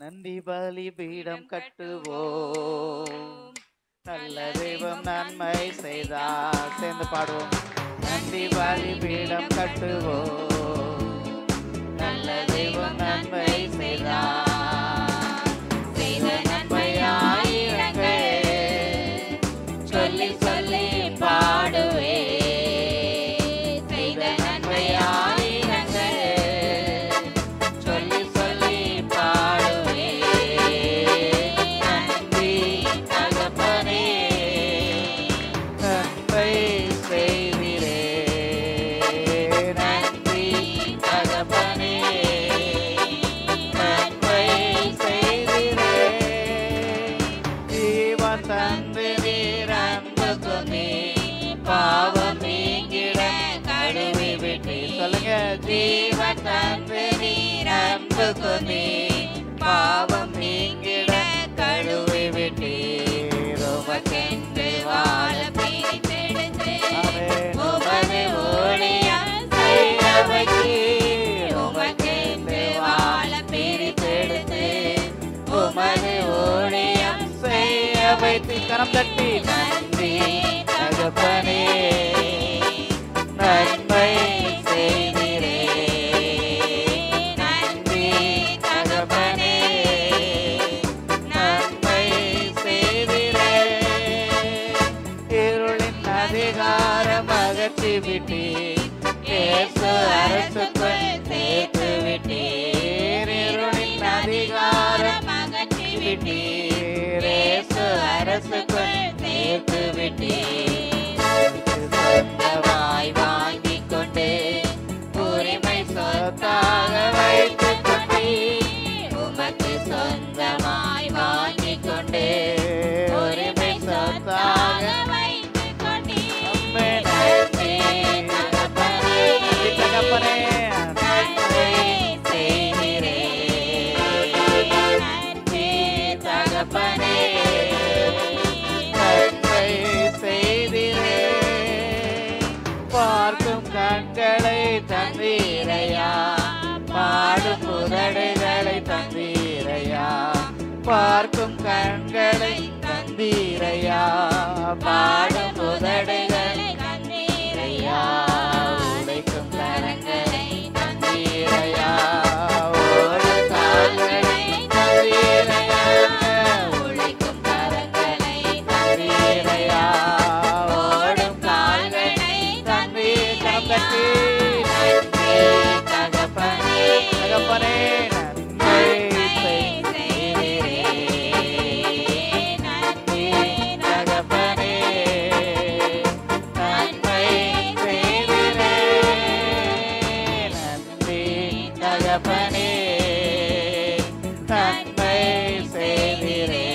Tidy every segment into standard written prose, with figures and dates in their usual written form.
நன்றி பலிபீடம் கட்டுவோம். நல்ல தெய்வம் நன்மை செய்தார். சேர்ந்து பாடுவோம். நன்றி பலிபீடம் கட்டுவோம். நல்ல தெய்வம் நன்மை செய்தார். செய்த நன்மை ஆயிரங்கள் சொல்லி சொல்லி பாடுவே. செய்த நன்மை ஆயிரங்கள் சொல்லி சொல்லி பாடுவே. நன்றி தகப்பனே நன்மை செய்திரே. நன்றி தகப்பனே நன்மை செய்திரே. ஜீவன் தந்து நீர் அன்பு கொண்டே பாவம் நீங்கிட கழுவி விட்டே. சொல்லுங்க. ஜீவன் தந்து நீர் அன்பு கொண்டே பாவம் நீங்கிட கழுவி விட்டீர். உமக்கென்று வாழ பிரித்தெடுத்து உமது ஊழியம் செய்ய வைத்தீர். உமக்கென்று வாழ பிரித்தெடுத்து உமது ஊழியம் செய்ய வைத்து. கரம் தட்டி நன்றி தகப்பனே நன்மை செய்திரே. நன்றி தகப்பனே நன்மை செய்திரே. இருளின் அதிகாரம் அகற்றி விட்டீர். இயேசு அரசுக்குள் சேர்த்து விட்டீர். இருளின் அதிகாரம் அகற்றி விட்டீர். இயேசு அரசுக்குள் சேர்த்து விட்டீர். சொந்தமாய் வாங்கிக் கொண்டு உரிமை சொத்தாக வைத்துக் கொண்டீர். உமக்கு சொந்தமாய் வாங்கிக் கொண்டு உரிமை சொத்தாக வைத்துக் கொண்டீர். நன்றி தகப்பனே தகப்பனே நன்மை செய்திரே. நன்றி தகப்பனே நன்மை செய்திரே. பார்க்கும் கண்களை தந்தீரையா. பாடும் உதடுகளை தந்தீரையா. பார்க்கும் கண்களை தந்தீரையா. பாடும் உதடுகளை தந்தீரையா. உழைக்கும் கரங்களை தந்தீரையா. ஓடும் கால்களை தந்தீரையா. உழைக்கும் கரங்களை தந்தீரையா. ஓடும் கால்களை தந்தீரையா. நன்றி தகப்பனே தகப்பனே நன்மை செய்திரே. நன்றி தகப்பனே நன்மை செய்திரே. நன்றி தகப்பனே நன்மை செய்திரே.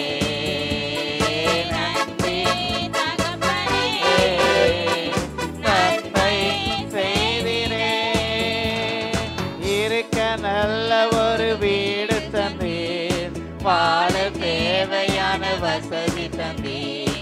நன்றி தகப்பனே நன்மை செய்திரே. இருக்க நல்ல ஒரு வீடு தந்தீர். வாழ தேவையான வசதி தந்தீர்.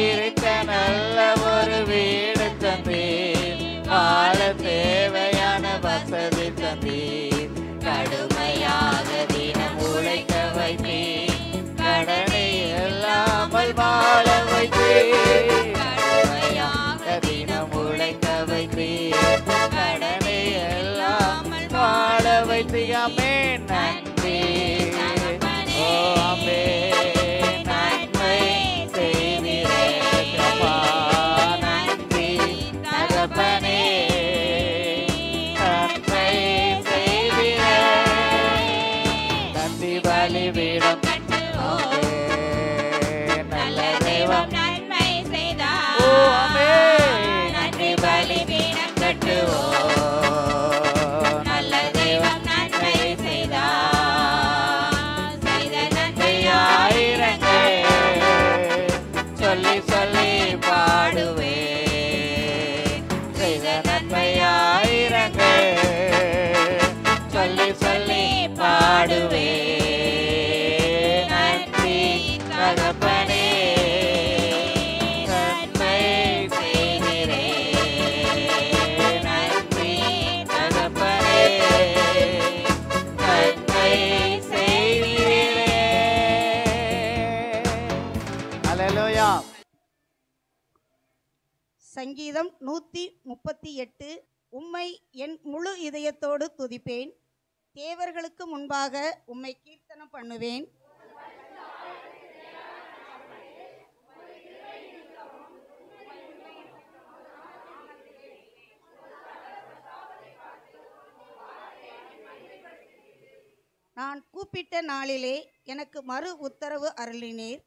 இருக்க நல்ல ஒரு வீடு தந்தீர். வாழ தேவையான வசதி தந்தீர். கடுமையாக தினம் உழைக்க வைத்தீர். கடனை இல்லாமல் வாழ வைத்தீர். கடுமையாக தினம் உழைக்க வைத்தீர். கடனை இல்லாமல் வாழ வைத்தீர். ஆமென். நன்றி ஓ ஆமென். நன்மை செய்திரே. அப்பா நன்றி தகப்பனே நன்மை செய்திரே. நன்றி பலிபீடம் நல்ல தெய்வம் நன்மை செய்தார். ஓ ஆமென். நன்றி பலிபீடம் கட்டுவோம். நல்ல தெய்வம் நன்மை செய்தார். செய்த நன்மை ஆயிரங்கள் சொல்லி சொல்லி பாடுவே. செய்த நன்மை ஆயிரங்கள் சொல்லி சொல்லி பாடுவே. சங்கீதம் 138. உம்மை என் முழு இதயத்தோடு துதிப்பேன், தேவர்களுக்கு முன்பாக உம்மை கீர்த்தனம் பண்ணுவேன். நான் கூப்பிட்ட நாளிலே எனக்கு மறு உத்தரவு அருளினீர்.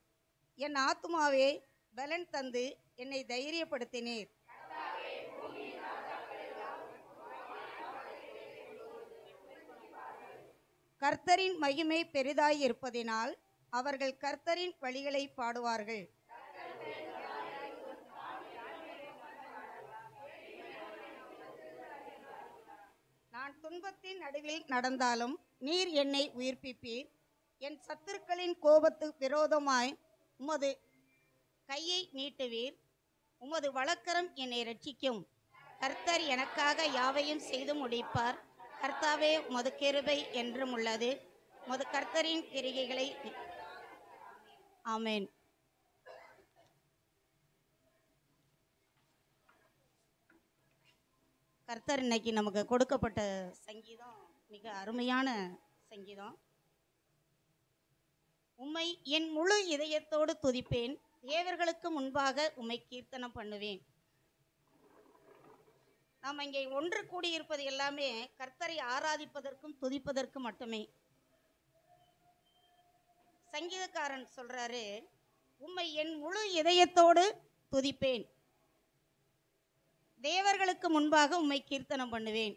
என் ஆத்துமாவே பலன் தந்து என்னை தைரியப்படுத்தினீர். கர்த்தரின் மகிமை பெரிதாயிருப்பதினால் அவர்கள் கர்த்தரின் வழிகளை பாடுவார்கள். நான் துன்பத்தின் நடுவில் நடந்தாலும் நீர் என்னை உயிர்ப்பிப்பீர். என் சத்துருக்களின் கோபத்துக்கு விரோதமாய் உமது கையை நீட்டுவீர். உமது வலக்கரம் என்னை ரட்சிக்கும். கர்த்தர் எனக்காக யாவையும் செய்து முடிப்பார். கர்த்தாவே, உமது கிருபை என்றும் உள்ளது. உமது கர்த்தரின் கிரிகைகளை. ஆமென். கர்த்தர் இன்னைக்கு நமக்கு கொடுக்கப்பட்ட சங்கீதம் மிக அருமையான சங்கீதம். உம்மை என் முழு இதயத்தோடு துதிப்பேன், தேவர்களுக்கு முன்பாக உம்மை கீர்த்தனம் பண்ணுவேன். நாம் இங்கே ஒன்று கூடியிருப்பது எல்லாமே கர்த்தரை ஆராதிப்பதற்கும் துதிப்பதற்கும் மட்டுமே. சங்கீதக்காரன் சொல்றாரு, உம்மை என் முழு இதயத்தோடு துதிப்பேன், தேவர்களுக்கு முன்பாக உம்மை கீர்த்தனம் பண்ணுவேன்.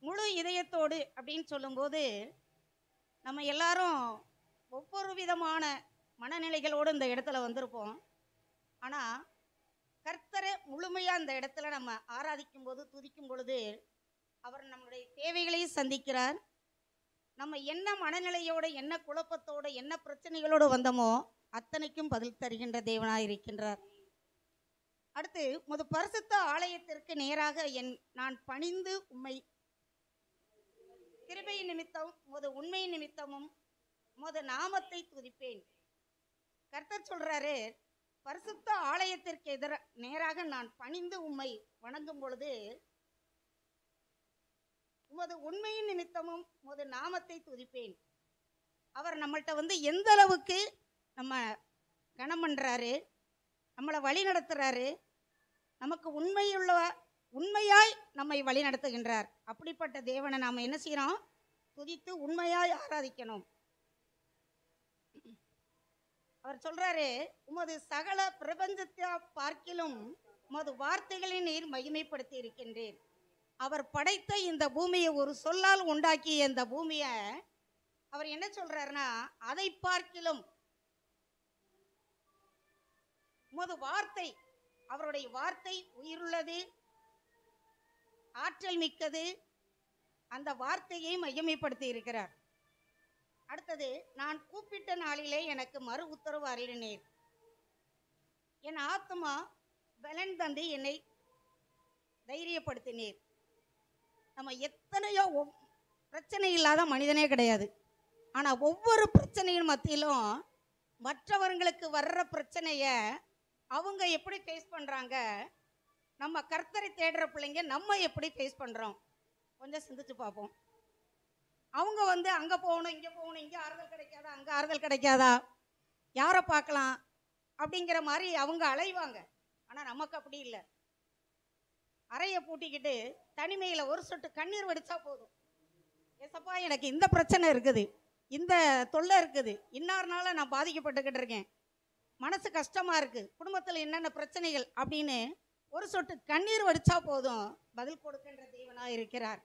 முழு இதயத்தோடு அப்படின்னு சொல்லும்போது நம்ம எல்லாரும் ஒவ்வொரு விதமான மனநிலைகளோடு இந்த இடத்துல வந்திருப்போம். ஆனால் கர்த்தரை முழுமையாக இந்த இடத்துல நம்ம ஆராதிக்கும் போது, துதிக்கும் பொழுது அவர் நம்மளுடைய தேவைகளையும் சந்திக்கிறார். நம்ம என்ன மனநிலையோடு, என்ன குழப்பத்தோடு, என்ன பிரச்சனைகளோடு வந்தோமோ அத்தனைக்கும் பதில் தருகின்ற தேவனாய் இருக்கின்றார். அடுத்து, உமது பரிசுத்த ஆலயத்திற்கு நேராக நான் பணிந்து உம்மை கிருபை நிமித்தம், உமது உண்மை நிமித்தமும் உமது நாமத்தை துதிப்பேன். கர்த்தர் சொல்றாரு, பரிசுத்த ஆலயத்திற்கு நேராக நான் பணிந்து உம்மை வணங்கும் பொழுது உமது உண்மையின் நிமித்தமும் உமது நாமத்தை துதிப்பேன். அவர் நம்மள்கிட்ட எந்த அளவுக்கு நம்ம கனம் பண்றாரு, நம்மளை வழி நடத்துறாரு, நமக்கு உண்மையாய் நம்மை வழி நடத்துகின்றார். அப்படிப்பட்ட தேவனை நாம் என்ன செய்யறோம்? துதித்து உண்மையாய் ஆராதிக்கணும். அவர் சொல்றாரு, உமது சகல பிரபஞ்சத்தை பார்க்கிலும் உமது வார்த்தைகளை நீர் மகிமைப்படுத்தி இருக்கின்றேன். அவர் படைத்த இந்த பூமியை, ஒரு சொல்லால் உண்டாக்கிய இந்த பூமியை அவர் என்ன சொல்றாருன்னா, அதை பார்க்கிலும் உமது வார்த்தை, அவருடைய வார்த்தை உயிருள்ளது, ஆற்றல் மிக்கது. அந்த வார்த்தையை மகிமைப்படுத்தி இருக்கிறார். அடுத்தது, நான் கூப்பிட்ட நாளிலே எனக்கு மறு உத்தரவு அருளினீர். என் ஆத்மா பலன் தந்து என்னை தைரியப்படுத்தினீர். நம்ம எத்தனையோ பிரச்சனை இல்லாத மனிதனே கிடையாது. ஆனால் ஒவ்வொரு பிரச்சனையின் மத்தியிலும் மற்றவர்களுக்கு வர்ற பிரச்சனைய அவங்க எப்படி ஃபேஸ் பண்ணுறாங்க, நம்ம கர்த்தரை தேடுற பிள்ளைங்க நம்ம எப்படி ஃபேஸ் பண்ணுறோம், கொஞ்சம் சிந்திச்சு பார்ப்போம். அவங்க அங்கே போகணும், இங்கே போகணும், இங்கே ஆறுதல் கிடைக்காதா, அங்கே ஆறுதல் கிடைக்காதா, யாரை பார்க்கலாம் அப்படிங்கிற மாதிரி அவங்க அலைவாங்க. ஆனால் நமக்கு அப்படி இல்லை. அறையை பூட்டிக்கிட்டு தனிமையில் ஒரு சொட்டு கண்ணீர் வடித்தா போதும். ஏசப்பா, எனக்கு இந்த பிரச்சனை இருக்குது, இந்த தொல்லை இருக்குது, இன்னார்னால நான் பாதிக்கப்பட்டுக்கிட்டு இருக்கேன், மனசு கஷ்டமாக இருக்குது, குடும்பத்தில் என்னென்ன பிரச்சனைகள் அப்படின்னு ஒரு சொட்டு கண்ணீர் வடித்தா போதும், பதில் கொடுக்கின்ற தேவனாக இருக்கிறார்.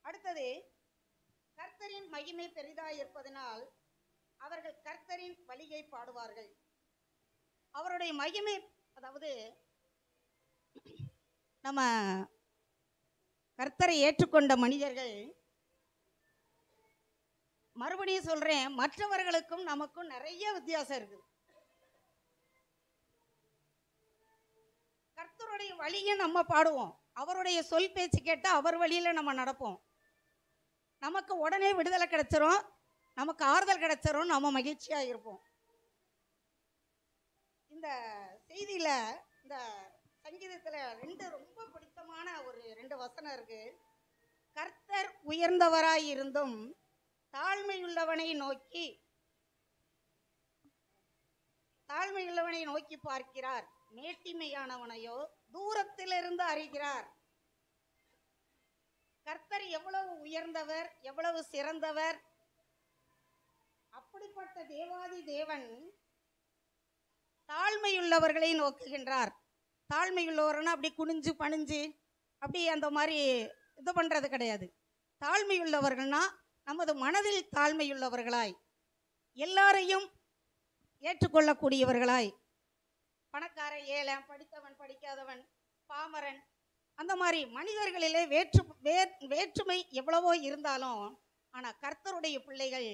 அடுத்தது, கர்த்தரின் மகிமை பெரிதாய் இருப்பதனால் அவர்கள் கர்த்தரின் வழியை பாடுவார்கள். அவருடைய மகிமை, அதாவது நம்ம கர்த்தரை ஏற்றுக்கொண்ட மனிதர்கள், மறுபடியும் சொல்றேன், மற்றவர்களுக்கும் நமக்கும் நிறைய வித்தியாசம் இருக்குது. கர்த்தருடைய வழியை நம்ம பாடுவோம், அவருடைய சொல் பேச்சு கேட்டால் அவர் வழியில் நம்ம நடப்போம். நமக்கு உடனே விடுதலை கிடைச்சிரும், நமக்கு ஆறுதல் கிடைச்சிரும், நம்ம மகிழ்ச்சியாக இருப்போம். இந்த செய்தியில இந்த சங்கீதத்துல ரொம்ப பிடித்தமான ஒரு 2 வசனம் இருக்கு. கர்த்தர் உயர்ந்தவராய் இருந்தும் தாழ்மையுள்ளவனை நோக்கி பார்க்கிறார், மேட்டிமையானவனையோ தூரத்திலிருந்து அறிகிறார். கர்த்தர் எவ்வளவு உயர்ந்தவர், எவ்வளவு சிறந்தவர். அப்படிப்பட்ட தேவாதி தேவன் தாழ்மையுள்ளவர்களை நோக்குகின்றார். தாழ்மையுள்ளவர்னா அப்படி குனிஞ்சு பணிஞ்சு அப்படி அந்த மாதிரி இது பண்றது கிடையாது. தாழ்மையுள்ளவர்கள்னா நமது மனதில் தாழ்மையுள்ளவர்களாய், எல்லாரையும் ஏற்றுக்கொள்ளக்கூடியவர்களாய், பணக்காரன் ஏழை, படித்தவன் படிக்காதவன், பாமரன், அந்த மாதிரி மனிதர்களிலே வேற்றுமை எவ்வளவோ இருந்தாலும், ஆனால் கர்த்தருடைய பிள்ளைகள்,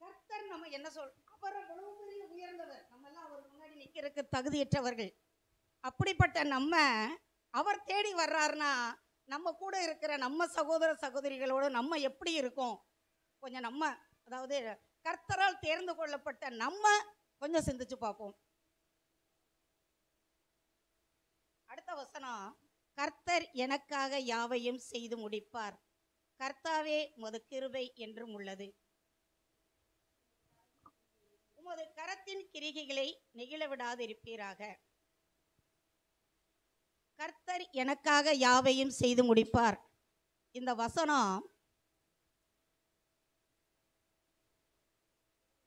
கர்த்தர் நம்ம என்ன அவர் எவ்வளவு பெரிய உயர்ந்தவர், நம்மெல்லாம் அவர் முன்னாடி நிற்கிறதுக்கு தகுதியற்றவர்கள். அப்படிப்பட்ட நம்ம அவர் தேடி வர்றாருன்னா நம்ம கூட இருக்கிற நம்ம சகோதர சகோதரிகளோடு நம்ம எப்படி இருக்கோம், கொஞ்சம் நம்ம, அதாவது கர்த்தரால் தேர்ந்து கொள்ளப்பட்ட நம்ம கொஞ்சம் சிந்திச்சு பார்ப்போம். அடுத்த வசனம், கர்த்தர் எனக்காக யாவையும் செய்து முடிப்பார், கர்த்தாவே உமது கிருபை என்றும் உள்ளது. உமது கரத்தின் கிரிகைகளை நெகிழ விடாதிருப்பீராக. கர்த்தர் எனக்காக யாவையும் செய்து முடிப்பார். இந்த வசனம்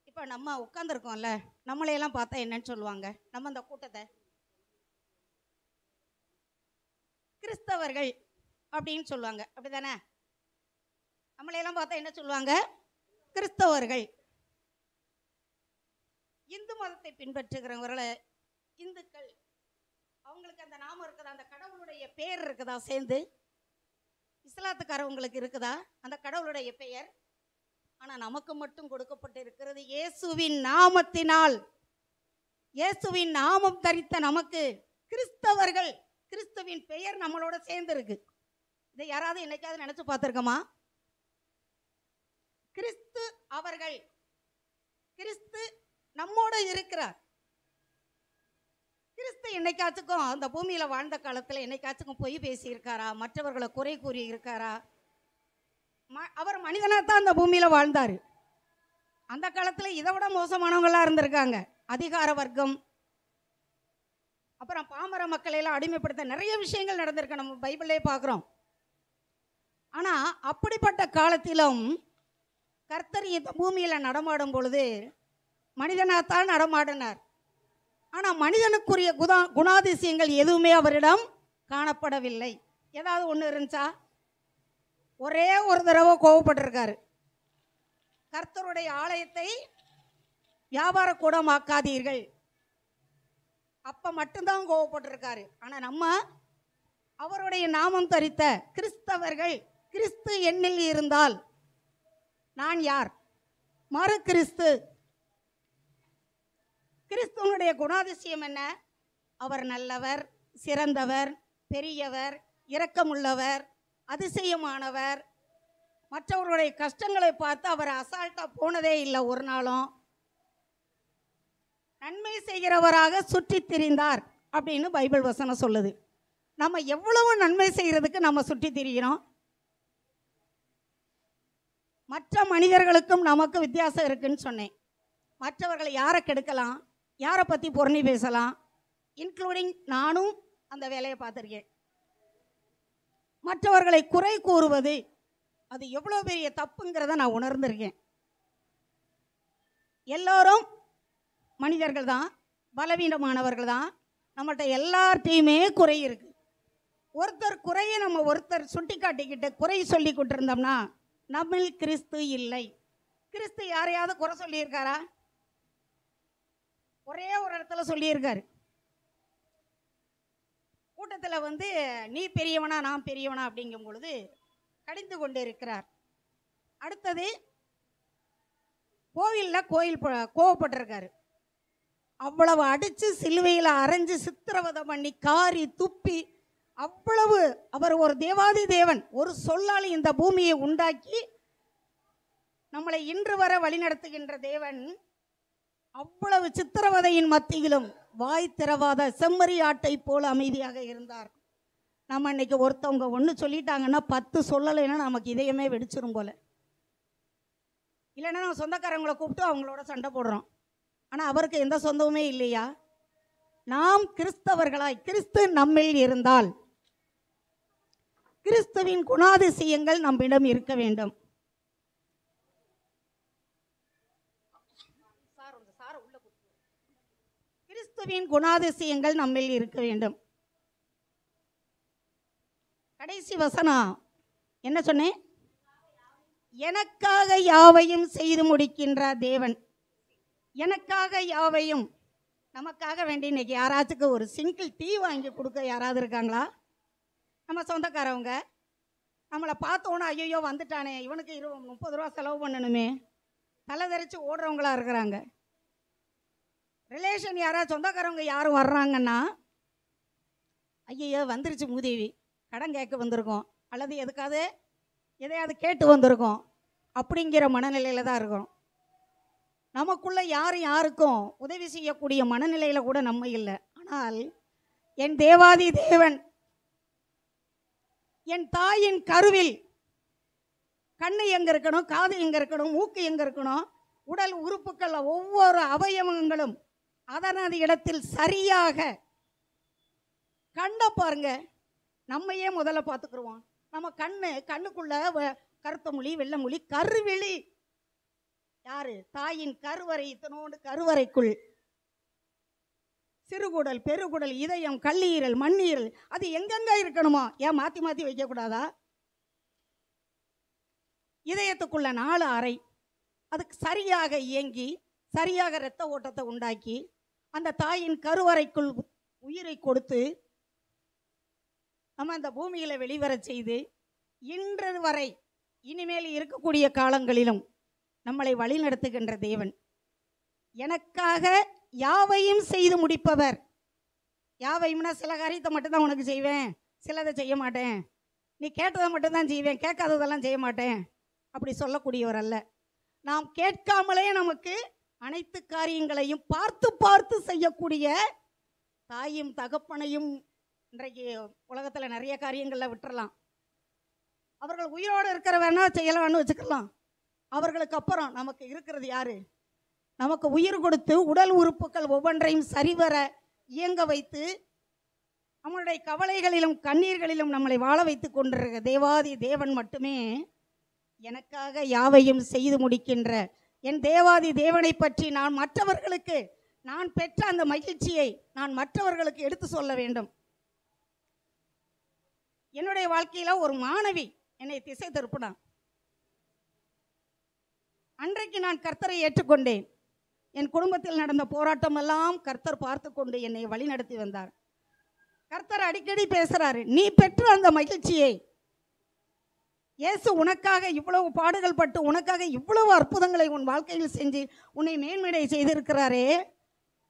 இப்ப நம்ம உட்கார்ந்துருக்கோம்ல, நம்மளையெல்லாம் பார்த்தா என்னன்னு சொல்லுவாங்க? நம்ம இந்த கூட்டத்தை கிறிஸ்தவர்கள் அப்படின்னு சொல்லுவாங்க, அப்படிதானே? நம்மளையெல்லாம் பார்த்தா என்ன சொல்லுவாங்க? கிறிஸ்தவர்கள். இந்து மதத்தை பின்பற்றுகிறவர்களை இந்துக்கள், அவங்களுக்கு அந்த நாமம் இருக்குதா, அந்த கடவுளுடைய பெயர் இருக்குதா சேர்ந்து? இஸ்லாத்துக்காரவங்களுக்கு இருக்குதா அந்த கடவுளுடைய பெயர்? ஆனால் நமக்கு மட்டும் கொடுக்கப்பட்டு இருக்கிறது இயேசுவின் நாமத்தினால். இயேசுவின் நாமம் தரித்த நமக்கு கிறிஸ்தவர்கள், கிறிஸ்துவின் பெயர் நம்மளோட சேர்ந்து இருக்கு. இதை யாராவது என்னைக்காவது நினைச்சு பார்த்துருக்கோமா? கிறிஸ்து அவர்கள், கிறிஸ்து நம்மோட இருக்கிறார். கிறிஸ்து என்னைக்காச்சுக்கும் அந்த பூமியில வாழ்ந்த காலத்துல என்னைக்காச்சுக்கும் பொய் பேசியிருக்காரா? மற்றவர்களை குறை கூறி இருக்காரா? அவர் மனிதனாத்தான் அந்த பூமியில வாழ்ந்தாரு. அந்த காலத்துல இதை விட மோசமானவங்களா இருந்திருக்காங்க. அதிகார வர்க்கம், அப்புறம் பாமர மக்களை எல்லாம் அடிமைப்படுத்த நிறைய விஷயங்கள் நடந்திருக்கு, நம்ம பைபிளே பார்க்குறோம். ஆனா அப்படிப்பட்ட காலத்திலும் கர்த்தர் இந்த பூமியில நடமாடும் பொழுது மனிதனாத்தான் நடமாடினார். ஆனால் மனிதனுக்குரிய குணாதிசயங்கள் எதுவுமே அவரிடம் காணப்படவில்லை. ஏதாவது ஒன்று இருந்துச்சா? ஒரே ஒரு தடவை கோவப்பட்டிருக்காரு, கர்த்தருடைய ஆலயத்தை வியாபார கூடமாக்காதீர்கள், அப்ப மட்டும்தான் கோவப்பட்டிருக்காரு. ஆனால் நம்ம அவருடைய நாமம் தரித்த கிறிஸ்தவர்கள், கிறிஸ்து என்னில் இருந்தால் நான் யார்? மறு கிறிஸ்து. கிறிஸ்துவனுடைய குணாதிசயம் என்ன? அவர் நல்லவர், சிறந்தவர், பெரியவர், இரக்கமுள்ளவர், அதிசயமானவர். மற்றவர்களுடைய கஷ்டங்களை பார்த்து அவர் அசால்ட்டா போனதே இல்லை ஒரு நாளும். நன்மை செய்கிறவராக சுற்றி திரிந்தார் அப்படின்னு பைபிள் வசனம் சொல்லுது. நம்ம எவ்வளவு நன்மை செய்யறதுக்கு நம்ம சுற்றி திரிகிறோம்? மற்ற மனிதர்களுக்கும் நமக்கு வித்தியாசம் இருக்குன்னு சொன்னேன். மற்றவர்களை யாரை கெடுக்கலாம், யாரை பற்றி பொருணி பேசலாம், இன்க்ளூடிங் நானும் அந்த வேலையை பார்த்துருக்கேன். மற்றவர்களை குறை கூறுவது அது எவ்வளோ பெரிய தப்புங்கிறத நான் உணர்ந்திருக்கேன். எல்லோரும் மனிதர்கள் தான், பலவீனமானவர்கள் தான், நம்மகிட்ட எல்லார்ட்டையுமே குறை இருக்கு. ஒருத்தர் குறையை நம்ம ஒருத்தர் சுட்டி காட்டிக்கிட்டு குறை சொல்லி கொண்டிருந்தோம்னா நம்மில் கிறிஸ்து இல்லை. கிறிஸ்து யாரையாவது குறை சொல்லியிருக்காரா? ஒரே ஒரு இடத்துல சொல்லியிருக்காரு. கூட்டத்தில் நீ பெரியவனா நான் பெரியவனா அப்படிங்கும் பொழுது கடிந்து கொண்டு இருக்கிறார். அடுத்தது கோவிலில் கோவப்பட்டிருக்காரு. அவ்வளவு அடித்து சிலுவையில் அரைஞ்சு சித்திரவதை பண்ணி காரி துப்பி அவ்வளவு அவர் ஒரு தேவாதி தேவன், ஒரு சொல்லால் இந்த பூமியை உண்டாக்கி நம்மளை இன்று வர வழிநடத்துகின்ற தேவன் அவ்வளவு சித்திரவதையின் மத்தியிலும் வாய் திறவாத செம்மறி ஆட்டை போல அமைதியாக இருந்தார். நம்ம இன்னைக்கு ஒருத்தவங்க ஒன்று சொல்லிட்டாங்கன்னா 10 சொல்லலைன்னா நமக்கு இதயமே வெடிச்சிரும் போல. இல்லைன்னா நம்ம சொந்தக்காரங்களை கூப்பிட்டு அவங்களோட சண்டை போடுறோம். ஆனால் அவருக்கு எந்த சொந்தமுமே இல்லையா? நாம் கிறிஸ்தவர்களாய் கிறிஸ்து நம்மில் இருந்தால் கிறிஸ்துவின் குணாதிசயங்கள் நம்மிடம் இருக்க வேண்டும். கிறிஸ்துவின் குணாதிசயங்கள் நம்மில் இருக்க வேண்டும். கடைசி வசனம் என்ன சொன்னேன்? எனக்காக யாவையும் செய்து முடிக்கின்ற தேவன். எனக்காக யாவையும். நமக்காக வேண்டி இன்னைக்கு யாராச்சுக்கு ஒரு சிங்கிள் டீ வாங்கி கொடுக்க யாராவது இருக்காங்களா? நம்ம சொந்தக்காரவங்க நம்மளை பார்த்தோன்னா ஐயோ வந்துட்டானே இவனுக்கு 30 ரூபா செலவு பண்ணணுமே தலை தெரிச்சு ஓடுறவங்களா இருக்கிறாங்க. ரிலேஷன் யாராவது சொந்தக்காரவங்க யாரும் வர்றாங்கன்னா ஐயோ வந்துருச்சு மூதேவி, கடன் கேட்க வந்திருக்கோம் அல்லது எதுக்காவது எதையாவது கேட்டு வந்திருக்கோம் அப்படிங்கிற மனநிலையில் தான் இருக்கிறோம். நமக்குள்ளே யாருக்கும் உதவி செய்யக்கூடிய மனநிலையில் கூட நம்ம இல்லை. ஆனால் என் தேவாதி தேவன் என் தாயின் கருவில் கண்ணு எங்கே இருக்கணும், காது எங்கே இருக்கணும், மூக்கு எங்கே இருக்கணும், உடல் உறுப்புக்கள் ஒவ்வொரு அவயவங்களும் அதனது இடத்தில் சரியாக கண்ணை பாருங்க. நம்மையே முதல்ல பார்த்துக்குருவோம். நம்ம கண்ணுக்குள்ள கருத்த மொழி வெள்ளை மொழி கருவிழி யாரு? தாயின் கருவறை. இத்தனோண்டு கருவறைக்குள் சிறுகுடல் பெருகுடல் இதயம் கல்லீரல் மண்ணீரல் அது எங்கெங்க இருக்கணுமோ ஏன் மாற்றி மாற்றி வைக்கக்கூடாதா? இதயத்துக்குள்ள 4 அறை அதுக்கு சரியாக இயங்கி சரியாக இரத்த ஓட்டத்தை உண்டாக்கி அந்த தாயின் கருவறைக்குள் உயிரை கொடுத்து நம்ம அந்த பூமியில் வெளிவர செய்து இன்று வரை இனிமேல் இருக்கக்கூடிய காலங்களிலும் நம்மளை வழிநடத்துகின்ற தேவன். எனக்காக யாவையும் செய்து முடிப்பவர். யாவையும்னா சில காரியத்தை மட்டும்தான் உனக்கு செய்வேன், சிலதை செய்ய மாட்டேன், நீ கேட்டதை மட்டும்தான் செய்வேன், கேட்காததெல்லாம் செய்ய மாட்டேன் அப்படி சொல்லக்கூடியவர் அல்ல. நாம் கேட்காமலே நமக்கு அனைத்து காரியங்களையும் பார்த்து பார்த்து செய்யக்கூடிய தாயும் தகப்பனையும் இன்றைக்கு உலகத்தில் நிறைய காரியங்களில் விட்டுறலாம். அவர்கள் உயிரோடு இருக்கிற வேணா செய்யலாம்னு வச்சுக்கலாம். அவர்களுக்கு அப்புறம் நமக்கு இருக்கிறது யாரு? நமக்கு உயிர் கொடுத்து உடல் உறுப்புகள் ஒவ்வொன்றையும் சரிவர இயங்க வைத்து நம்மளுடைய கவலைகளிலும் கண்ணீர்களிலும் நம்மளை வாழ வைத்து கொண்டிருக்கிற தேவாதி தேவன் மட்டுமே எனக்காக யாவையும் செய்து முடிக்கின்ற என் தேவாதி தேவனை பற்றி நான் மற்றவர்களுக்கு நான் பெற்ற அந்த மகிழ்ச்சியை நான் மற்றவர்களுக்கு எடுத்து சொல்ல வேண்டும். என்னுடைய வாழ்க்கையில் ஒரு மாணவி என்னை திசை திருப்பினான். அன்றைக்கு நான் கர்த்தரை ஏற்றுக்கொண்டேன். என் குடும்பத்தில் நடந்த போராட்டம் எல்லாம் கர்த்தர் பார்த்து கொண்டு என்னை வழி நடத்தி வந்தார். கர்த்தர் அடிக்கடி பேசுறாரு, நீ பெற்ற அந்த மகிழ்ச்சியை இயேசு உனக்காக இவ்வளவு பாடுகள் பட்டு உனக்காக இவ்வளவு அற்புதங்களை உன் வாழ்க்கையில் செஞ்சு உன்னை மேன்மையை செய்திருக்கிறாரே,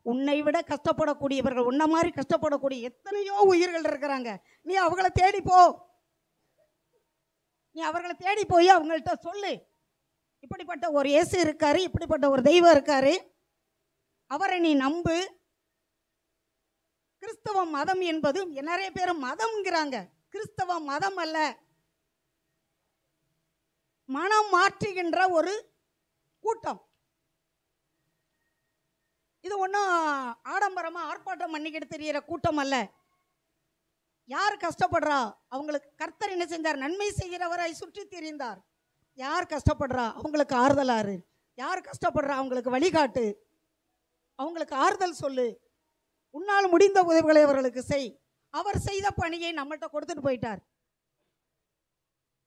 உன்னை விட கஷ்டப்படக்கூடியவர்கள் உன்னை மாதிரி கஷ்டப்படக்கூடிய எத்தனையோ உயிர்கள் இருக்கிறாங்க. நீ அவங்கள தேடி போ. நீ அவர்களை தேடி போய் அவங்கள்ட்ட சொல்லு, இப்படிப்பட்ட ஒரு இயேசு இருக்காரு, இப்படிப்பட்ட ஒரு தெய்வம் இருக்காரு, அவரை நீ நம்பு. கிறிஸ்தவ மதம் என்பது நிறைய பேர் மதம்ங்கிறாங்க. கிறிஸ்தவ மதம் அல்ல, மனம் மாற்றுகின்ற ஒரு கூட்டம். இது ஒன்றும் ஆடம்பரமா ஆர்ப்பாட்டம் பண்ணிக்கிட்டு தெரிகிற கூட்டம் அல்ல. யார் கஷ்டப்படுறா அவங்களுக்கு கர்த்தர் என்ன செஞ்சார்? நன்மை செய்கிறவராய் சுற்றி திரிந்தார். யார் கஷ்டப்படுறா அவங்களுக்கு ஆறுதலாரு, யார் கஷ்டப்படுறா அவங்களுக்கு வழிகாட்டு, அவங்களுக்கு ஆறுதல் சொல்லு, உன்னால் முடிந்த உதவிகளை அவர்களுக்கு செய். அவர் செய்த பணியை நம்மள்கிட்ட கொடுத்துட்டு போயிட்டார்.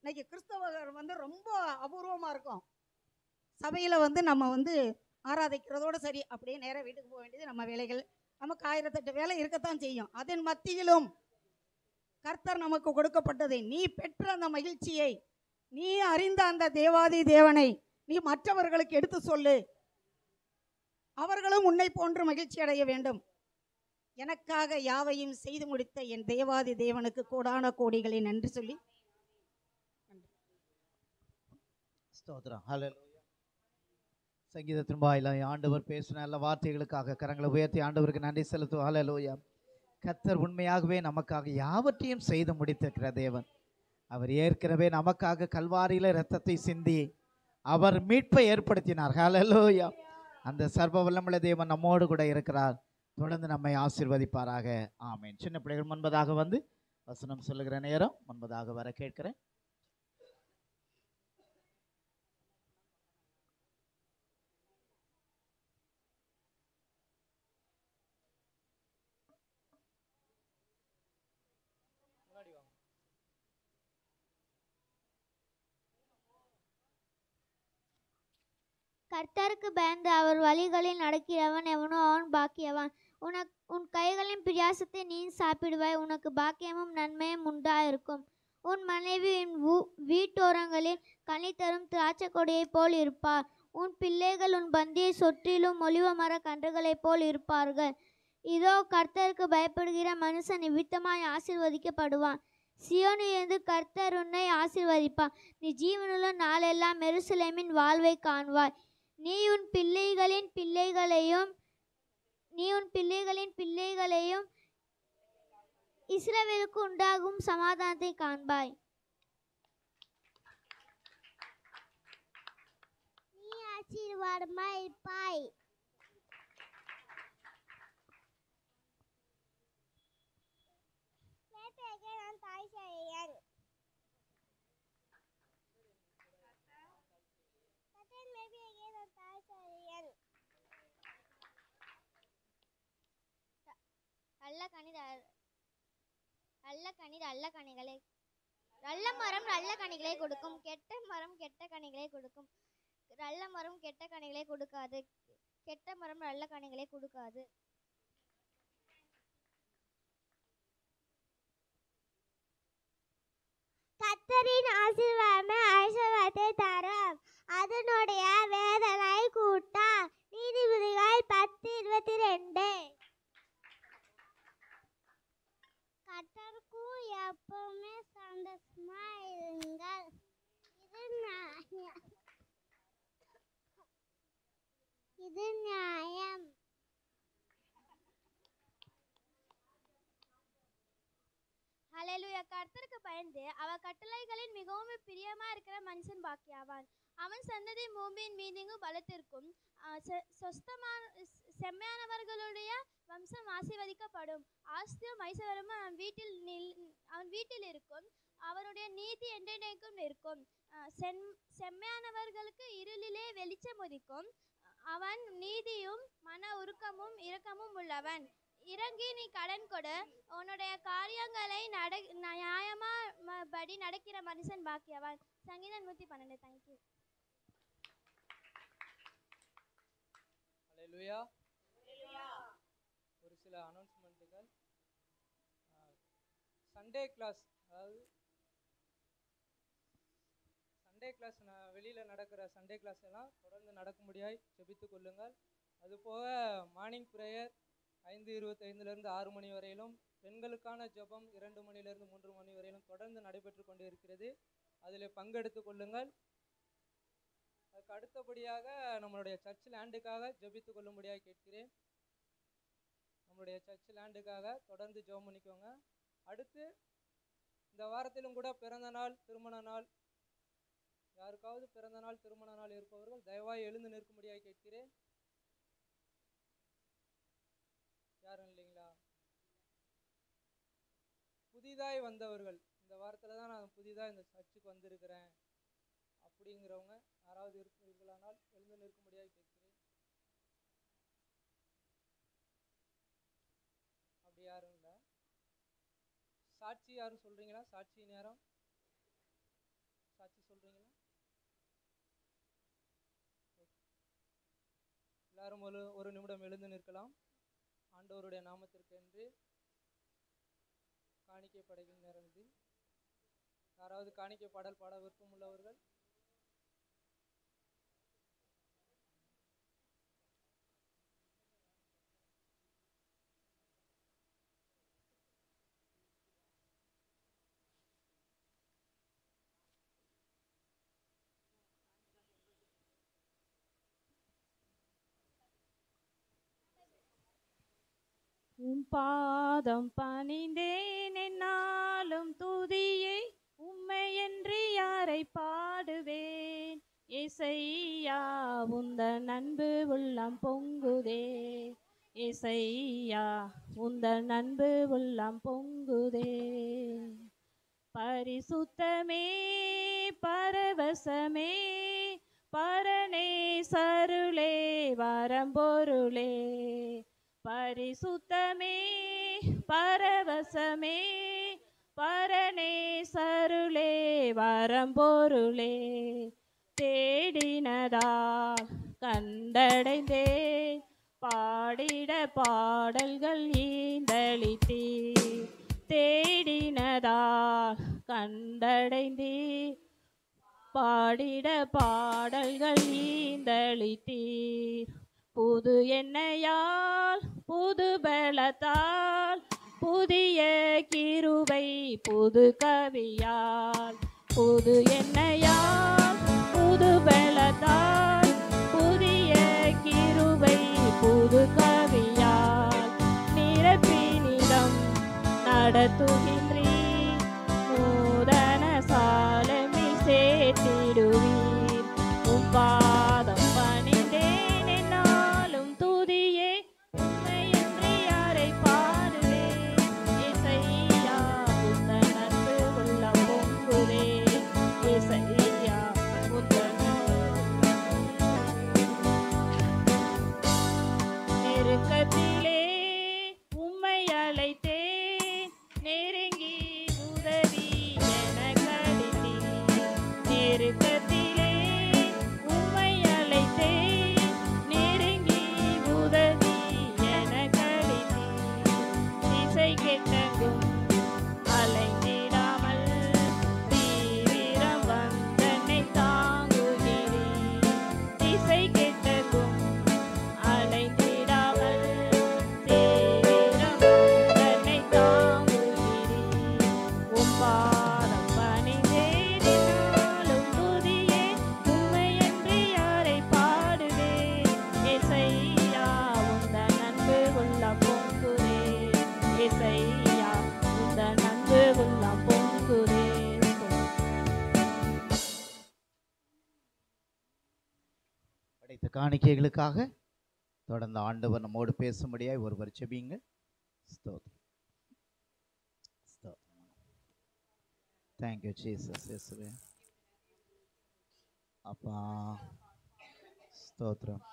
இன்னைக்கு கிறிஸ்தவர்கள் ரொம்ப அபூர்வமாக இருக்கும். சபையில் நம்ம ஆராதிக்கிறதோடு சரி, அப்படியே நேராக வீட்டுக்கு போக வேண்டியது நம்ம வேலைகள். நமக்கு 1008 வேலை இருக்கத்தான் செய்யும். அதன் மத்தியிலும் கர்த்தர் நமக்கு கொடுக்கப்பட்டதை நீ பெற்ற அந்த மகிழ்ச்சியை, நீ அறிந்த அந்த தேவாதி தேவனை நீ மற்றவர்களுக்கு எடுத்து சொல்லு. அவர்களும் உன்னை போன்று மகிழ்ச்சி அடைய வேண்டும். எனக்காக யாவையும் செய்து முடித்த என் தேவாதி தேவனுக்கு கோடான கோடிகளை நன்றி சொல்லி ஸ்தோத்திரம். ஹல்லேலூயா. சங்கீதத்தின் வாயிலாய் ஆண்டவர் பேசின நல்ல வார்த்தைகளுக்காக கரங்களை உயர்த்தி ஆண்டவருக்கு நன்றி செலுத்துவோம். ஹல்லேலூயா. கர்த்தர் உண்மையாகவே நமக்காக யாவற்றையும் செய்து முடித்திருக்கிற தேவன். அவர் ஏற்கனவே நமக்காக கல்வாரியில இரத்தத்தை சிந்தி அவர் மீட்பை ஏற்படுத்தினார். ஹல்லேலூயா. அந்த சர்வ வல்லமுள்ள தேவன் நம்மோடு கூட இருக்கிறார். தொடர்ந்து நம்மை ஆசீர்வதிப்பாராக. ஆமென். சின்ன பிள்ளைகள் முன்பதாக வந்து வசனம் சொல்லுகிற நேரம் முன்பதாக வர கேட்கிறேன். கர்த்தருக்கு பயந்து அவர் வழிகளில் நடக்கிறவன் எவனோ அவன் பாக்கியவான். உன் கைகளின் பிரியாசத்தை நீ சாப்பிடுவாய், உனக்கு பாக்கியமும் நன்மையும் உண்டாயிருக்கும். உன் மனைவி உன் வீட்டோரங்களில் கனி தரும் திராட்சை கொடியைப் போல் இருப்பார். உன் பிள்ளைகள் உன் பந்தியை சொற்றிலும் ஒலிவ மர கன்றுகளைப் போல் இருப்பார்கள். இதோ கர்த்தருக்கு பயப்படுகிற மனுஷன் நிமித்தமாய் ஆசீர்வதிக்கப்படுவான். சியோனிலிருந்து கர்த்தர் உன்னை ஆசீர்வதிப்பார். நீ ஜீவனுள்ள நாளெல்லாம் எருசலேமின் வாழ்வை காண்பாய். நீ உன் பிள்ளைகளின் பிள்ளைகளையும் இஸ்ரவேலுக்கு உண்டாகும் சமாதானத்தை காண்பாய். நீ ஆசீர்வாதமாய் இருப்பாய். நல்ல மரம் நல்ல கனிகளை கொடுக்கும், கெட்ட மரம் கெட்ட கனிகளை கொடுக்கும். நல்ல மரம் கெட்ட கனிகளை கொடுக்காது, கெட்ட மரம் நல்ல கனிகளை கொடுக்காது. கர்த்தரின் ஆசீர்வாதமே ஐஸ்வர்யத்தை தரும், அதனுடைய வேதனை கூட்டா. நீதிபதிகள் 10:22. கர்த்தருக்கும் எப்பவுமே சந்தோஷமா இருங்கள். இது நியாயம். ஹல்லேலூயா. கர்த்தருக்கு பயந்து அவர் கட்டளைகளின் மிகவும் பிரியமா இருக்கிற மனுஷன் பாக்கியவான். அவன் சந்ததி பூமியின் மீதெங்கும் பலத்திற்கும். செம்மையானவர்களுடைய வம்சம் ஆசீர்வதிக்கப்படும். ஆஸ்தியும் ஐஸ்வர்யமும் அவன் வீட்டில் இருக்கும். அவருடைய நீதி என்றென்றைக்கும் நிற்கும். செம்மையானவர்களுக்கு இருளிலே வெளிச்சம் உதிக்கும். அவன் நீதியும் மன உருக்கமும் இரக்கமும் உள்ளவன். இறங்கி நீ கடன் கொடு, உன்னுடைய காரியங்களை நியாயமாபடி நடக்கிற மனுஷன் பாக்கியவான். சங்கீதம் 112. தேங்க்யூ. ஹல்லேலூயா. ஒரு சில அனௌன்ஸ்மெண்ட்டுகள். சண்டே கிளாஸ், அதாவது சண்டே கிளாஸ் வெளியில் நடக்கிற சண்டே கிளாஸ் எல்லாம் தொடர்ந்து நடக்கும்படியாய் ஜெபித்து கொள்ளுங்கள். அதுபோக மார்னிங் ப்ரேயர் 5:25 6 மணி வரையிலும், பெண்களுக்கான ஜெபம் 2 மணிலிருந்து 3 மணி வரையிலும் தொடர்ந்து நடைபெற்று கொண்டு இருக்கிறது. அதில் பங்கெடுத்து கொள்ளுங்கள். அதுக்கு அடுத்தபடியாக நம்மளுடைய சர்ச் லேண்டுக்காக ஜெபித்து கொள்ளும்படியாக கேட்கிறேன். நம்மளுடைய சர்ச் லேண்டுக்காக தொடர்ந்து ஜெபம் பண்ணிக்கோங்க. அடுத்து இந்த வாரத்திலும் கூட பிறந்த நாள் திருமண நாள், யாருக்காவது பிறந்த நாள் திருமண நாள் இருப்பவர்கள் தயவாய் எழுந்து நிற்கும்படியாக கேட்கிறேன். யாரும் இல்லைங்களா? புதிதாய் வந்தவர்கள், இந்த வாரத்தில் தான் நான் புதிதாக இந்த சர்ச்சுக்கு வந்திருக்கிறேன் அப்படிங்கிறவங்க யாராவது இருக்கிறீர்களானால் எழுந்து நிற்கும்படியாக கேட்கிறேன். அப்படி யாரும் இல்லை. சாட்சி யாரும் சொல்றீங்களா? சாட்சி நேரம், சாட்சி சொல்றீங்களா? எல்லாரும் ஒரு நிமிடம் எழுந்து நிற்கலாம். ஆண்டவருடைய நாமத்திற்கு என்று காணிக்கை படைக்கும் நேரம் இது. யாராவது காணிக்கை பாடல் பாட விருப்பம் உள்ளவர்கள்? உம் பாதம் பணிந்தேன் என்னாலும் துதியை உம்மையன்றி யாரை பாடுவேன். இசையா உந்தன் அன்பு உள்ளம் பொங்குதே. இசையா உந்தன் அன்பு உள்ளம் பொங்குதே. பரிசுத்தமே பரவசமே பரனே சருளே வரம்பொருளே. பரிசுத்தமே பரவசமே பரனே சருளே வரம்பொருளே. தேடினதால் கண்டடைந்தேன் பாடிட பாடல்கள் ஈந்தளித்தீர். தேடினதால் கண்டடைந்தீர் பாடிட பாடல்கள் ஈந்தளித்தீர். புது எண்ணெயால் புது பலத்தால் புதிய கிருபை புது கவியால். புது எண்ணெயால் புது பலத்தால் புதிய கிருபை புது கவியால். நிரப்பினிடம் நடத்துகின்றீர் நூதன சாலமி சேர்த்திடுவீர். உம் பாதம் பணிந்தேன் என்னாலும் துதியே உம்மையன்றி யாரை பாடுவேன். இசையா உந்தன் அன்பு உள்ளம் பொங்குதே. இசையா உந்தன் நெருக்கத்திலே உம்மை அழைத்தேன் நெருங்கி உதவி எனக்களித்தீர். நெருக்கத்திலே உம்மை அழைத்தேன் நெருங்கி உதவி எனக்களித்தீர். திசை கெட்டங்கும் அலைந்திடாமல் தீவிரம் வந்தனை தாங்குகிறீர். திசை கெட்டங்கும் அலைந்திடாமல் தீவிரம் வந்தனை தாங்குகிறீர். உம் பாதம் பணிந்தேன் என்னாலும் துதியே உம்மையன்றி யாரை பாடுவேன். இசையா உந்தன் அன்பு உள்ளம் பொங்குதே. இசையா உந்தன் அன்பு உள்ளம் பொங்குதே. படைத்த காணிக்கைகளுக்காக தொடர்ந்து ஆண்டவர் நம்மோடு பேசும்படியாய் ஒருவர் ஜெபிங்க. ஸ்தோத்திரம். ஸ்தோத்திரம். Thank you Jesus. இயேசுவே அப்பா ஸ்தோத்திரம்.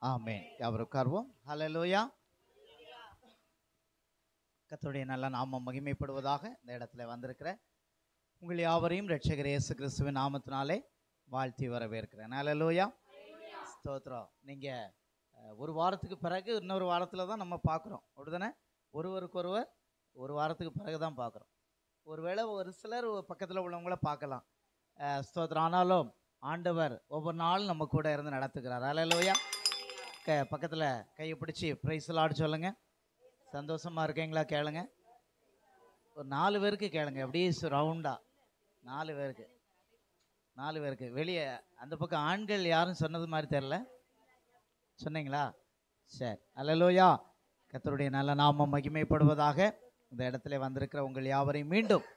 ஆமென். யாவரும் உட்கார்வோம். ஹல்லேலூயா. கர்த்தருடைய நல்ல நாமம் மகிமைப்படுவதாக. இந்த இடத்துல வந்திருக்கிற உங்கள் யாவரையும் இரட்சகர் இயேசு கிறிஸ்துவின் நாமத்தினாலே வாழ்த்தி வரவேற்கிறேன். ஹல்லேலூயா. ஸ்தோத்திரம். நீங்கள் ஒரு வாரத்துக்கு பிறகு இன்னொரு வாரத்தில் தான் நம்ம பார்க்குறோம், அப்படிதானே? ஒருவருக்கொருவர் ஒரு வாரத்துக்கு பிறகு தான் பார்க்குறோம். ஒருவேளை ஒரு சிலர் பக்கத்தில் உள்ளவங்கள பார்க்கலாம். ஸ்தோத்திரம். ஆனாலும் ஆண்டவர் ஒவ்வொரு நாளும் நம்ம கூட இருந்து நடத்துக்கிறார். ஹல்லேலூயா. பக்கத்தில் கையை பிடிச்சி பிரைஸ் லார்ட் சொல்லுங்க. சந்தோஷமாக இருக்கீங்களா? கேளுங்க. ஒரு 4 பேருக்கு கேளுங்க, அப்படியே ரவுண்டாக 4 பேருக்கு. வெளியே அந்த பக்கம் ஆண்கள் யாரும் சொன்னது மாதிரி தெரில, சொன்னீங்களா? சரி. ஹல்லேலூயா. கர்த்தருடைய நல்ல நாமம் மகிமைப்படுவதாக. இந்த இடத்துல வந்திருக்கிற உங்கள் யாவரையும் மீண்டும்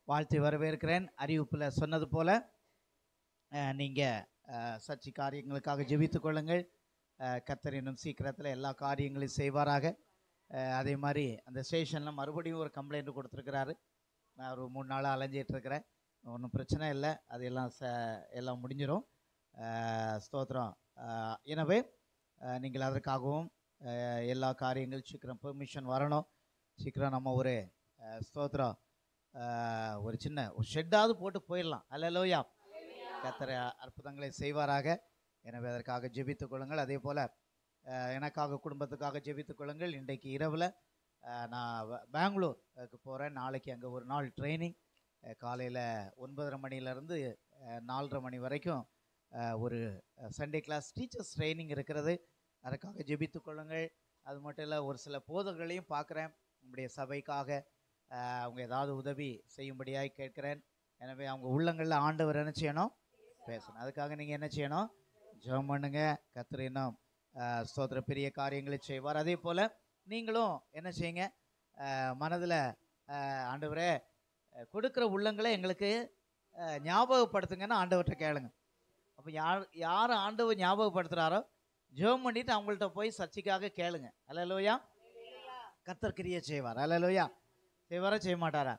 வாழ்த்தி வரவேற்கிறேன். அறிவிப்பில் சொன்னது போல நீங்கள் சர்ச்சை காரியங்களுக்காக ஜெபித்துக் கொள்ளுங்கள். கர்த்தர் இன்னும் சீக்கிரத்தில் எல்லா காரியங்களையும் செய்வாராக. அதே மாதிரி அந்த ஸ்டேஷனில் மறுபடியும் ஒரு கம்ப்ளைண்ட் கொடுத்துருக்கிறாரு. நான் ஒரு 3 நாளாக அலைஞ்சிட்ருக்கிறேன். ஒன்றும் பிரச்சனை இல்லை, அது எல்லாம் எல்லாம் முடிஞ்சிடும். ஸ்தோத்திரம். எனவே நீங்கள் அதற்காகவும் எல்லா காரியங்களும் சீக்கிரம் பெர்மிஷன் வரணும். சீக்கிரம் நம்ம ஒரு ஸ்தோத்திரம் ஒரு சின்ன ஒரு ஷெட்டாவது போட்டு போயிடலாம். அல்லேலூயா. கர்த்தர் அற்புதங்களை செய்வாராக. எனவே அதற்காக ஜெபித்துக் கொள்ளுங்கள். அதே போல் எனக்காக குடும்பத்துக்காக ஜெபித்துக் கொள்ளுங்கள். இன்றைக்கு இரவில் நான் பெங்களூருக்கு போகிறேன். நாளைக்கு அங்கே ஒரு நாள் ட்ரைனிங். காலையில் 9:30 மணிலேருந்து 4:30 மணி வரைக்கும் ஒரு சண்டே கிளாஸ் டீச்சர்ஸ் ட்ரைனிங் இருக்கிறது. அதற்காக ஜெபித்துக் கொள்ளுங்கள். அது மட்டும் இல்லை, ஒரு சில போதகர்களையும் பார்க்குறேன். நம்முடைய சபைக்காக அவங்க ஏதாவது உதவி செய்யும்படியாக கேட்குறேன். எனவே அவங்க உள்ளங்களில் ஆண்டவர் என்ன செய்யணும்? பேசணும். அதுக்காக நீங்கள் என்ன செய்யணும்? ஜெபம் பண்ணுங்க. கர்த்தர் இன்னும் ஸ்தோத்திர பெரிய காரியங்களை செய்வார். அதே போல் நீங்களும் என்ன செய்யுங்க? மனதில் ஆண்டவரே கொடுக்குற உள்ளங்களை எங்களுக்கு ஞாபகப்படுத்துங்கன்னு ஆண்டவர்கிட்ட கேளுங்க. அப்போ யார் ஆண்டவர் ஞாபகப்படுத்துகிறாரோ ஜெபம் பண்ணிவிட்டு அவங்கள்ட்ட போய் சர்ச்சைக்காக கேளுங்க. அல்லேலூயா. கர்த்தர் கிரியை செய்வார். அல்லேலூயா. செய்வாரா செய்ய மாட்டாரா?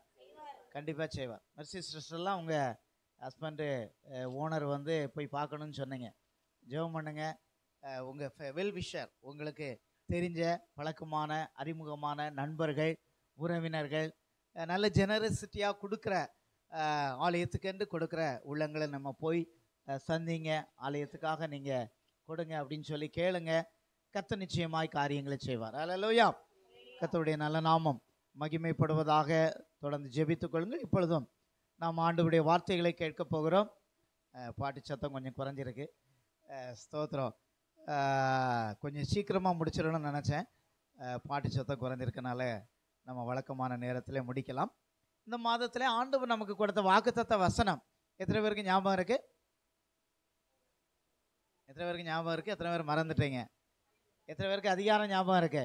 கண்டிப்பாக செய்வார். மெர்சி சிஸ்டர்லாம் உங்கள் ஹஸ்பண்டு ஓனர் வந்து போய் பார்க்கணுன்னு சொன்னீங்க. ஜெபம் பண்ணுங்க. உங்கள் வெல் விஷர், உங்களுக்கு தெரிஞ்ச பழக்கமான அறிமுகமான நண்பர்கள், உறவினர்கள், நல்ல ஜெனரசிட்டியாக கொடுக்குற ஆலயத்துக்கென்று கொடுக்குற உள்ளங்களை நம்ம போய் சந்திங்க. ஆலயத்துக்காக நீங்கள் கொடுங்க அப்படின்னு சொல்லி கேளுங்க. கர்த்தர் நிச்சயமாய் காரியங்களை செய்வார். அல்லேலூயா. கர்த்தருடைய நல்ல நாமம் மகிமைப்படுவதாக. தொடர்ந்து ஜெபித்துக் கொள்ளுங்கள். இப்பொழுதும் நாம் ஆண்டவருடைய வார்த்தைகளை கேட்க போகிறோம். பாட்டு சத்தம் கொஞ்சம் குறைஞ்சிருக்கு. ஸ்தோத்திரம். கொஞ்சம் சீக்கிரமாக முடிச்சிடணும்னு நினச்சேன். பாட்டு சத்தம் குறைஞ்சிருக்கனால நம்ம வழக்கமான நேரத்தில் முடிக்கலாம். இந்த மாதத்தில் ஆண்டவர் நமக்கு கொடுத்த வாக்குத்தத்த வசனம் எத்தனை பேருக்கு ஞாபகம் இருக்குது? எத்தனை பேருக்கு ஞாபகம் இருக்குது? எத்தனை பேர் மறந்துட்டீங்க? எத்தனை பேருக்கு அதிகாரம் ஞாபகம் இருக்கு?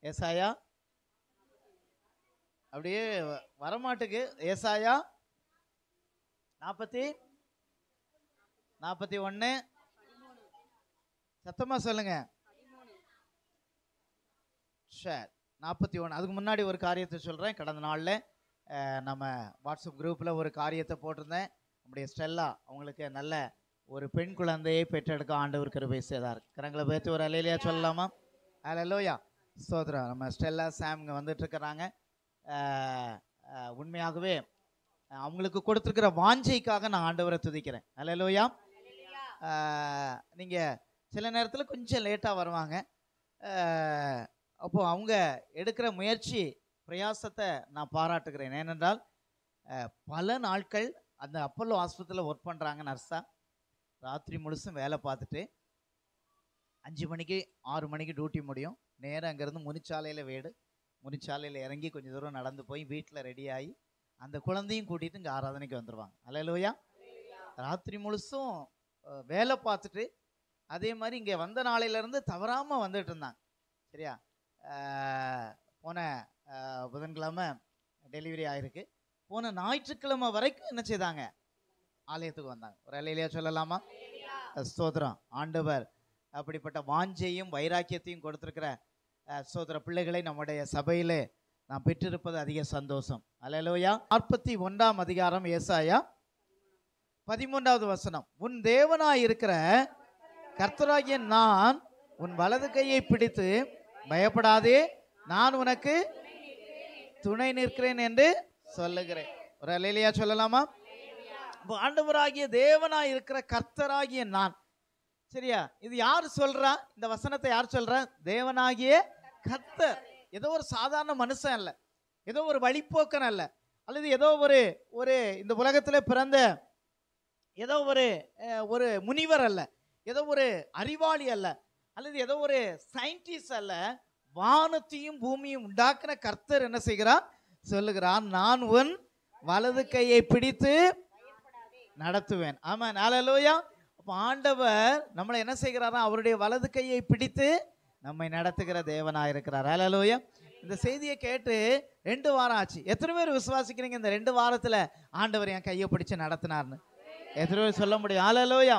ஏசாயா அப்படியே வரமாட்டுக்கு. ஏசாயா 41 சத்தமா சொல்லுங்க. சரி, 41. அதுக்கு முன்னாடி ஒரு காரியத்தை சொல்கிறேன். கடந்த நாளில் நம்ம வாட்ஸ்அப் குரூப்பில் ஒரு காரியத்தை போட்டிருந்தேன். நம்முடைய ஸ்டெல்லா அவங்களுக்கு நல்ல ஒரு பெண் குழந்தையை பெற்றெடுக்க ஆண்டவர் கிருபை செய்தார். கரங்களை பேர்த்து ஒரு அல்லேலூயா சொல்லலாமா? அல்லேலூயா. ஸ்தோத்திரம். நம்ம ஸ்டெல்லா சாம்ங்க வந்துட்டுருக்கிறாங்க. உண்மையாகவே அவங்களுக்கு கொடுத்துருக்கிற வாஞ்சைக்காக நான் ஆண்டவரை துதிக்கிறேன். அல்லேலூயா. நீங்கள் சில நேரத்தில் கொஞ்சம் லேட்டாக வருவாங்க. அப்போது அவங்க எடுக்கிற முயற்சி பிரயாசத்தை நான் பாராட்டுகிறேன். ஏனென்றால் பல நாட்கள் அந்த அப்பல்லோ ஆஸ்பத்திரியில் ஒர்க் பண்ணுறாங்க நர்ஸாக. ராத்திரி முழுசும் வேலை பார்த்துட்டு 5 மணிக்கு 6 மணிக்கு டியூட்டி முடியும். நேராக அங்கேருந்து முனிச்சாலையில் வீடு, முனிச்சாலையில் இறங்கி கொஞ்சம் தூரம் நடந்து போய் வீட்டில் ரெடியாகி அந்த குழந்தையும் கூட்டிகிட்டு இங்கே ஆராதனைக்கு வந்துடுவாங்க. அல்லேலூயா. ராத்திரி முழுசும் வேலை பார்த்துட்டு அதே மாதிரி இங்கே வந்த நாளையிலேருந்து தவறாமல் வந்துட்டு இருந்தாங்க. சரியா? போன புதன்கிழமை டெலிவரி ஆகிருக்கு. போன ஞாயிற்றுக்கிழமை வரைக்கும் என்ன செய்தாங்க? ஆலயத்துக்கு வந்தாங்க. ஒரு அல்லேலூயா சொல்லலாமா? ஸ்தோத்திரம். ஆண்டவர் அப்படிப்பட்ட வாஞ்சையும் வைராக்கியத்தையும் கொடுத்துருக்கிற ஸ்தோத்திர பிள்ளைகளை நம்முடைய சபையிலே நாம் பெற்றிருப்பது அதிக சந்தோஷம். அல்லேலூயா. 41ஆம் அதிகாரம் ஏசாயா 13வது வசனம். உன் தேவனாய் இருக்கிற கர்த்தராகிய நான் உன் வலது கையை பிடித்து பயப்படாதே, நான் உனக்கு துணை நிற்கிறேன் என்று சொல்லுகிறேன். ஒரு அல்லேலூயா சொல்லலாமா? ஆண்டவராகிய தேவனாய் இருக்கிற கர்த்தராகிய நான். சரியா? இது யார் சொல்றா? இந்த வசனத்தை யார் சொல்றா? தேவனாகிய கர்த்தர். ஏதோ ஒரு சாதாரண மனுஷன் அல்ல, ஏதோ ஒரு வழிப்போக்கன் அல்ல, அல்லது ஏதோ ஒரு இந்த உலகத்தில் பிறந்த ஏதோ ஒரு முனிவர் அல்ல, ஏதோ ஒரு அறிவாளி அல்ல, அல்லது ஏதோ ஒரு சயின்டிஸ்ட் அல்ல. வானத்தையும் பூமியும் உண்டாக்குன கர்த்தர் என்ன செய்கிறார்? சொல்லுகிறார், நான் உன் வலது கையை பிடித்து நடத்துவேன். ஆமா. அல்லேலூயா. அப்போ ஆண்டவர் நம்மளை என்ன செய்கிறாரா? அவருடைய வலது கையை பிடித்து நம்மை நடத்துகிற தேவனாக இருக்கிறார். அல்லேலூயா. இந்த செய்தியை கேட்டு 2 வாரம் ஆச்சு. எத்தனை பேர் விசுவாசிக்கிறீங்க இந்த 2 வாரத்தில் ஆண்டவர் என் கையை பிடிச்சு நடத்தினார்னு? எத்தனை பேர் சொல்ல முடியும்? அல்லேலூயா.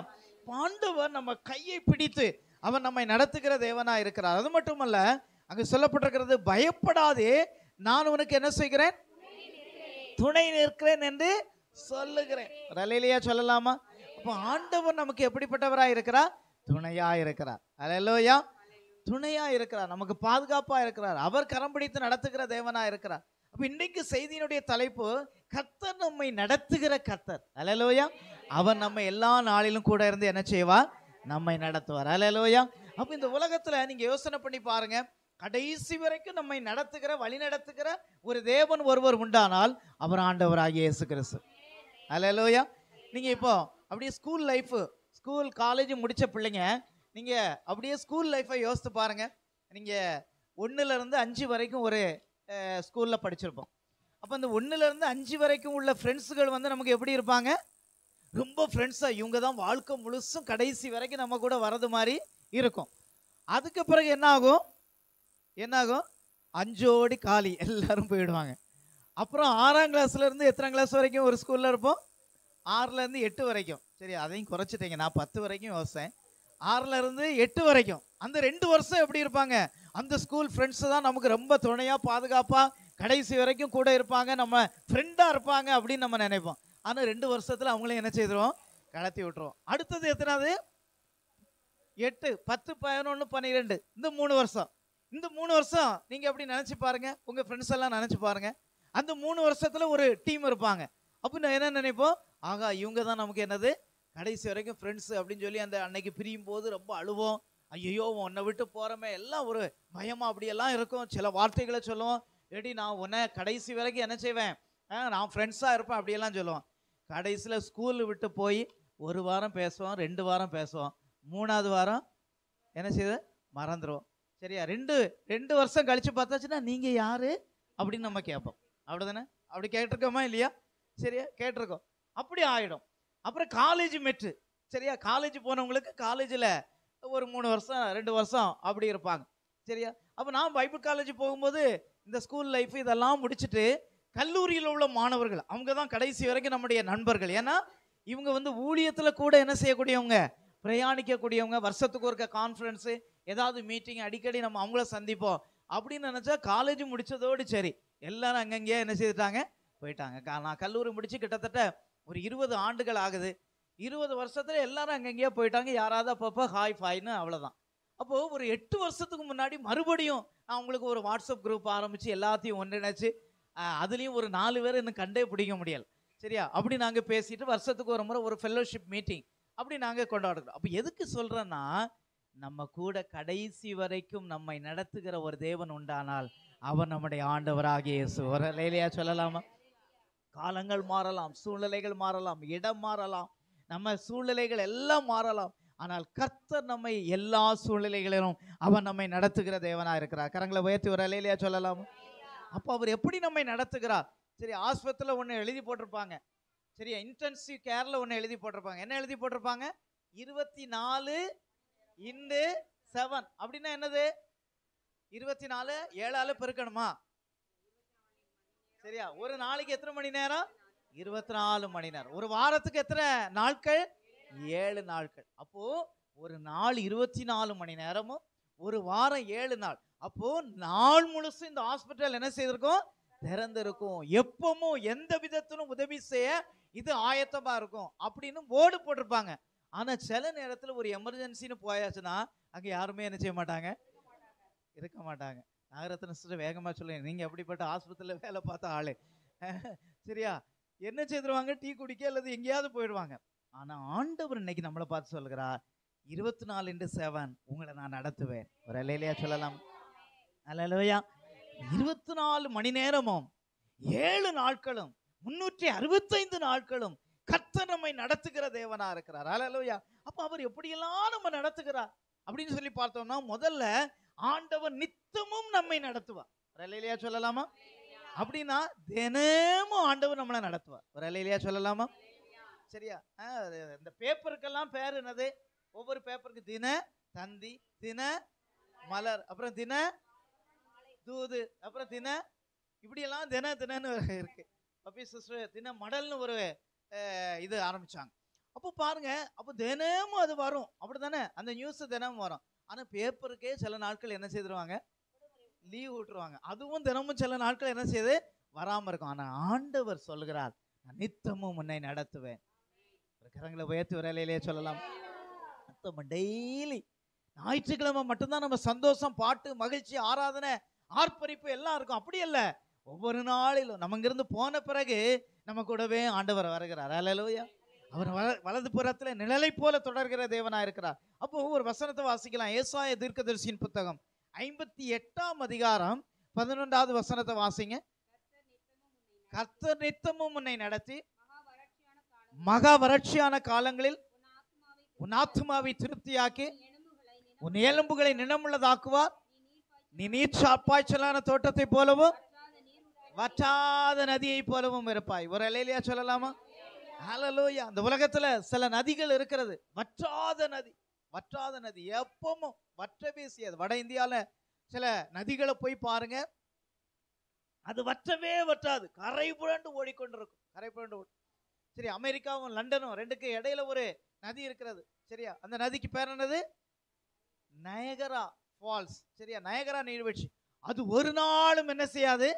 ஆண்டவர் நம்ம கையை பிடித்து அவர் நம்மை நடத்துகிற தேவனாக இருக்கிறார். அது மட்டுமல்ல, அங்கு சொல்லப்பட்டிருக்கிறது, பயப்படாதே, நான் உனக்கு என்ன செய்கிறேன்? துணை நிற்கிறேன் என்று சொல்லுகிறேன். ஒரு அல்லேலூயா சொல்லலாமா? அப்போ ஆண்டவர் நமக்கு எப்படிப்பட்டவரா இருக்கிறார்? துணையா இருக்கிறார். அல்லேலூயா. துணையா இருக்கிறார், நமக்கு பாதுகாப்பா இருக்கிறார், அவர் கரம் பிடித்து நடத்துகிற தேவனா இருக்கிறார். அப்ப இன்னைக்கு செய்தியினுடைய தலைப்பு கர்த்தர் நம்மை நடத்துகிற கர்த்தர். அல்லேலூயா. அவர் நம்ம எல்லா நாளிலும் கூட இருந்து என்ன செய்வார்? நம்மை நடத்துவார். அல்லேலூயா. அப்ப இந்த உலகத்துல நீங்க யோசனை பண்ணி பாருங்க, கடைசி வரைக்கும் நம்மை நடத்துகிற வழி நடத்துகிற ஒரு தேவன் ஒருவர் உண்டானால் அவர் ஆண்டவராகிய இயேசு கிறிஸ்து. அல்லேலூயா. நீங்க இப்போ அப்படியே ஸ்கூல் லைஃப், ஸ்கூல் காலேஜ் முடிச்ச பிள்ளைங்க, நீங்க அப்படியே ஸ்கூல் லைஃபை யோசித்து பாருங்க. நீங்க 1ல இருந்து 5 வரைக்கும் ஒரு ஸ்கூல்ல படிச்சிருப்போம். அப்போ அந்த 1ல இருந்து 5 வரைக்கும் உள்ள ஃப்ரெண்ட்ஸுகள் வந்து நமக்கு எப்படி இருப்பாங்க? ரொம்ப ஃப்ரெண்ட்ஸா, இவங்க தான் வாழ்க்கை முழுசும் கடைசி வரைக்கும் நம்ம கூட வரது மாதிரி இருக்கும். அதுக்கு பிறகு என்ன ஆகும்? 5 காலி, எல்லாரும் போயிடுவாங்க. அப்புறம் 6ஆம் கிளாஸ்ல இருந்து எத்தனை கிளாஸ் வரைக்கும் ஒரு ஸ்கூல்ல இருப்போம்? 6ல இருந்து 8 வரைக்கும். சரி, அதையும் குறைச்சிட்டீங்க, நான் 10 வரைக்கும் யோசித்தேன். 6ல இருந்து 8 வரைக்கும் அந்த 2 வருஷம் எப்படி இருப்பாங்க? அந்த ஸ்கூல் ஃப்ரெண்ட்ஸ் தான் நமக்கு ரொம்ப துணையா பாதுகாப்பா கடைசி வரைக்கும் கூட இருப்பாங்க, நம்ம ஃப்ரெண்டா இருப்பாங்க அப்படின்னு நம்ம நினைப்போம். ஆனா 2 வருஷத்துல அவங்களையும் என்ன செய்திருவோம்? கலத்தி விட்டுருவோம். அடுத்தது எத்தனாவது? 8, 10, 11, 12, இந்த 3 வருஷம். இந்த 3 வருஷம் நீங்க எப்படி நினைச்சு பாருங்க, உங்க ஃப்ரெண்ட்ஸ் எல்லாம் நினைச்சு பாருங்க. அந்த 3 வருஷத்துல ஒரு டீம் இருப்பாங்க. அப்போ நான் என்ன நினைப்போம்? ஆகா, இவங்க தான் நமக்கு என்னது கடைசி வரைக்கும் ஃப்ரெண்ட்ஸ் அப்படின்னு சொல்லி அந்த அன்னைக்கு பிரியும் போது ரொம்ப அழுவோம். ஐயோ உன்னை விட்டு போறமே, எல்லாம் ஒரு பயமா அப்படியெல்லாம் இருக்கும். சில வார்த்தைகளை சொல்லுவோம், ரெடி நான் உன்னை கடைசி வரைக்கும் என்ன செய்வேன், நான் ஃப்ரெண்ட்ஸாக இருப்பேன் அப்படியெல்லாம் சொல்லுவோம். கடைசியில் ஸ்கூல் விட்டு போய் 1 வாரம் பேசுவோம், 2 வாரம் பேசுவோம், 3ஆவது வாரம் என்ன செய்யுது? மறந்துடுவோம். சரியா? 2 வருஷம் கழிச்சு பார்த்தாச்சுன்னா நீங்கள் யாரு அப்படின்னு நம்ம கேட்போம். அப்படிதானே? அப்படி கேட்டிருக்கோமா இல்லையா? சரியா, கேட்டிருக்கோம். அப்படி ஆகிடும். அப்புறம் காலேஜ் மெட்ரு. சரியா, காலேஜ் போனவங்களுக்கு காலேஜில் ஒரு 3 வருஷம் 2 வருஷம் அப்படி இருப்பாங்க. சரியா? அப்போ நான் பைபிள் காலேஜ் போகும்போது இந்த ஸ்கூல் லைஃப் இதெல்லாம் முடிச்சுட்டு கல்லூரியில் உள்ள மாணவர்கள் அவங்க தான் கடைசி வரைக்கும் நம்முடைய நண்பர்கள். ஏன்னா இவங்க வந்து ஊழியத்தில் கூட என்ன செய்யக்கூடியவங்க? பிரயாணிக்கக்கூடியவங்க. வருஷத்துக்கு ஒருக்க கான்ஃபரன்ஸு, ஏதாவது மீட்டிங் அடிக்கடி நம்ம அவங்கள சந்திப்போம் அப்படின்னு நினச்சா காலேஜ் முடித்ததோடு சரி எல்லாரும் அங்கங்கேயே என்ன செய்துட்டாங்க? போயிட்டாங்க. நான் கல்லூரி முடித்து கிட்டத்தட்ட ஒரு 20 ஆண்டுகள் ஆகுது. 20 வருஷத்துல எல்லாரும் அங்கங்கேயே போயிட்டாங்க. யாராவது அப்பப்போ ஹாய் ஃபாய்னு, அவ்வளோதான். அப்போது ஒரு 8 வருஷத்துக்கு முன்னாடி மறுபடியும் நான் உங்களுக்கு ஒரு வாட்ஸ்அப் குரூப் ஆரம்பித்து எல்லாத்தையும் ஒன்றிணைச்சு அதுலேயும் ஒரு 4 பேர் இன்னும் கண்டே பிடிக்க முடியல. சரியா? அப்படி நாங்கள் பேசிட்டு வருஷத்துக்கு ஒரு முறை ஒரு ஃபெல்லோஷிப் மீட்டிங் அப்படி நாங்கள் கொண்டாடுறோம். அப்போ எதுக்கு சொல்கிறேன்னா, நம்ம கூட கடைசி வரைக்கும் நம்மை நடத்துகிற ஒரு தேவன் உண்டானால் அவர் நம்முடைய ஆண்டவராகிய இயேசு. ஒரு அல்லேலூயா சொல்லலாமா? காலங்கள் மாறலாம், சூழ்நிலைகள் மாறலாம், இடம் மாறலாம், நம்ம சூழ்நிலைகள் எல்லாம் மாறலாம். ஆனால் கர்த்தர் நம்மை எல்லா சூழ்நிலைகளிலும் அவர் நம்மை நடத்துகிற தேவனா இருக்கிறார். கரங்களை உயர்த்தி ஒரு அல்லேலூயா சொல்லலாமா? அப்போ அவர் எப்படி நம்மை நடத்துகிறார்? சரி, ஆஸ்பத்திரியில் ஒன்று எழுதி போட்டிருப்பாங்க. சரியா, இன்டென்சிவ் கேரில் ஒன்று எழுதி போட்டிருப்பாங்க. என்ன எழுதி போட்டிருப்பாங்க? 24/7 அப்படின்னா என்னது? 24 7ஆல பெருக்கணுமா? சரியா, ஒரு நாளைக்கு எத்தனை மணி நேரம்? 24 மணி நேரம். ஒரு வாரத்துக்கு எத்தனை நாட்கள்? 7 நாட்கள். அப்போ ஒரு நாள் 24 மணி நேரமும் ஒரு வாரம் 7 நாள். அப்போ நாள் முழுசும் இந்த ஹாஸ்பிட்டல் என்ன செய்திருக்கும்? திறந்திருக்கும். எப்பவும் எந்த விதத்திலும் உதவி செய்ய இது ஆயத்தமா இருக்கும் அப்படின்னு போர்டு போட்டிருப்பாங்க. ஆனா சில நேரத்துல ஒரு எமர்ஜென்சின்னு போயாச்சுன்னா அங்க யாருமே என்ன செய்ய மாட்டாங்க? இருக்க மாட்டாங்க. நாகரத்ன சிஸ்டர் வேகமா சொல்லுங்க, நீங்க அப்படிப்பட்ட ஆஸ்பத்திரியில் வேலை பார்த்த ஆளு. சரியா, என்ன செய்திருவாங்க? டீ குடிக்க அல்லது எங்கேயாவது போயிடுவாங்க. ஆனா ஆண்டவர் இன்னைக்கு நம்மளை பார்த்து சொல்கிறார், 24/7 உங்களை நான் நடத்துவேன். ஒரு அல்லேலூயா சொல்லலாம். அல்லேலூயா. 24 மணி நேரமும் 7 நாட்களும் 365 நாட்களும் கர்த்தர் நம்மை நடத்துகிற தேவனா இருக்கிறார். அல்லேலூயா. அப்ப அவர் எப்படியெல்லாம் நம்ம நடத்துகிறார் அப்படின்னு சொல்லி பார்த்தோம்னா, முதல்ல ஆண்டவர் நித்தமும் நம்மை நடத்துவார். ஒரு அல்லேலூயா சொல்லலாமா? அப்படின்னா தினமும் ஆண்டவர் நம்மளை நடத்துவார். ஒரு அல்லேலூயா சொல்லலாமா? சரியா? இந்த பேப்பருக்கெல்லாம் பேர் என்னது? ஒவ்வொரு பேப்பருக்கு தின தந்தி, தின மலர், அப்புறம் தின தூது, அப்புறம் தின இப்படியெல்லாம் தினன்னு இருக்கு. அப்படி சிஸ்டர் தின மடல்னு ஒரு இது ஆரம்பிச்சாங்க. அப்போ பாருங்க, அப்போ தினமும் அது வரும். அப்படித்தானே? அந்த நியூஸ் தினமும் வரும். ஆனா பேப்பருக்கே சில நாட்கள் என்ன செய்திருவாங்க? லீவ் விட்டுருவாங்க. அதுவும் தினமும் சில நாட்கள் என்ன செய்யுது? வராம இருக்கும். ஆனா ஆண்டவர் சொல்கிறார், நான் நித்தமும் உன்னை நடத்துவேன். கரங்களை உயர்த்தி ஒரு அலையிலே சொல்லலாம். டெய்லி ஞாயிற்றுக்கிழமை மட்டும்தான் நம்ம சந்தோஷம், பாட்டு, மகிழ்ச்சி, ஆராதனை, ஆர்ப்பரிப்பு எல்லாம் இருக்கும். அப்படி அல்ல, ஒவ்வொரு நாளிலும் நம்ம இங்கிருந்து போன பிறகு நம்ம கூடவே ஆண்டவர் வருகிறார். அல்லேலூயா. அவர் வலது புறத்துல நிழலை போல தொடர்கிற தேவனா இருக்கிறார். அப்போ ஒரு வசனத்தை வாசிக்கலாம். ஏசாயா தீர்க்கதரிசியின் புத்தகம் 58ஆம் அதிகாரம் 11வது வசனத்தை வாசிங்க. கர்த்தர் நித்தமும் உன்னை நடத்தி மகா வறட்சியான காலங்களில் உன் ஆத்துமாவை திருப்தியாக்கி உன் எலும்புகளை நினமுள்ளதாக்குவார். நீ நீர்ப்பாய்ச்சலான தோட்டத்தை போலவும் வற்றாத நதியை போலவும் இருப்பாய். ஒரு அலையிலையா சொல்லலாமா? ஹல்லேலூயா. அந்த உலகத்துல சில நதிகள் இருக்கிறது, வற்றாத நதி. வற்றாத நதி எப்பவும் வற்ற வீசியது. வட இந்தியால சில நதிகளை போய் பாருங்க, அது வற்றவே வற்றாது, கரை புரண்டு ஓடிக்கொண்டிருக்கும். கரை புரண்டு ஓடி. சரி, அமெரிக்காவும் லண்டனும் ரெண்டுக்கு இடையில ஒரு நதி இருக்கிறது. சரியா, அந்த நதிக்கு பேர் என்னது? நயகரா ஃபால்ஸ். சரியா, நயகரா நீர்வீழ்ச்சி. அது ஒரு நாளும் என்ன செய்யாது?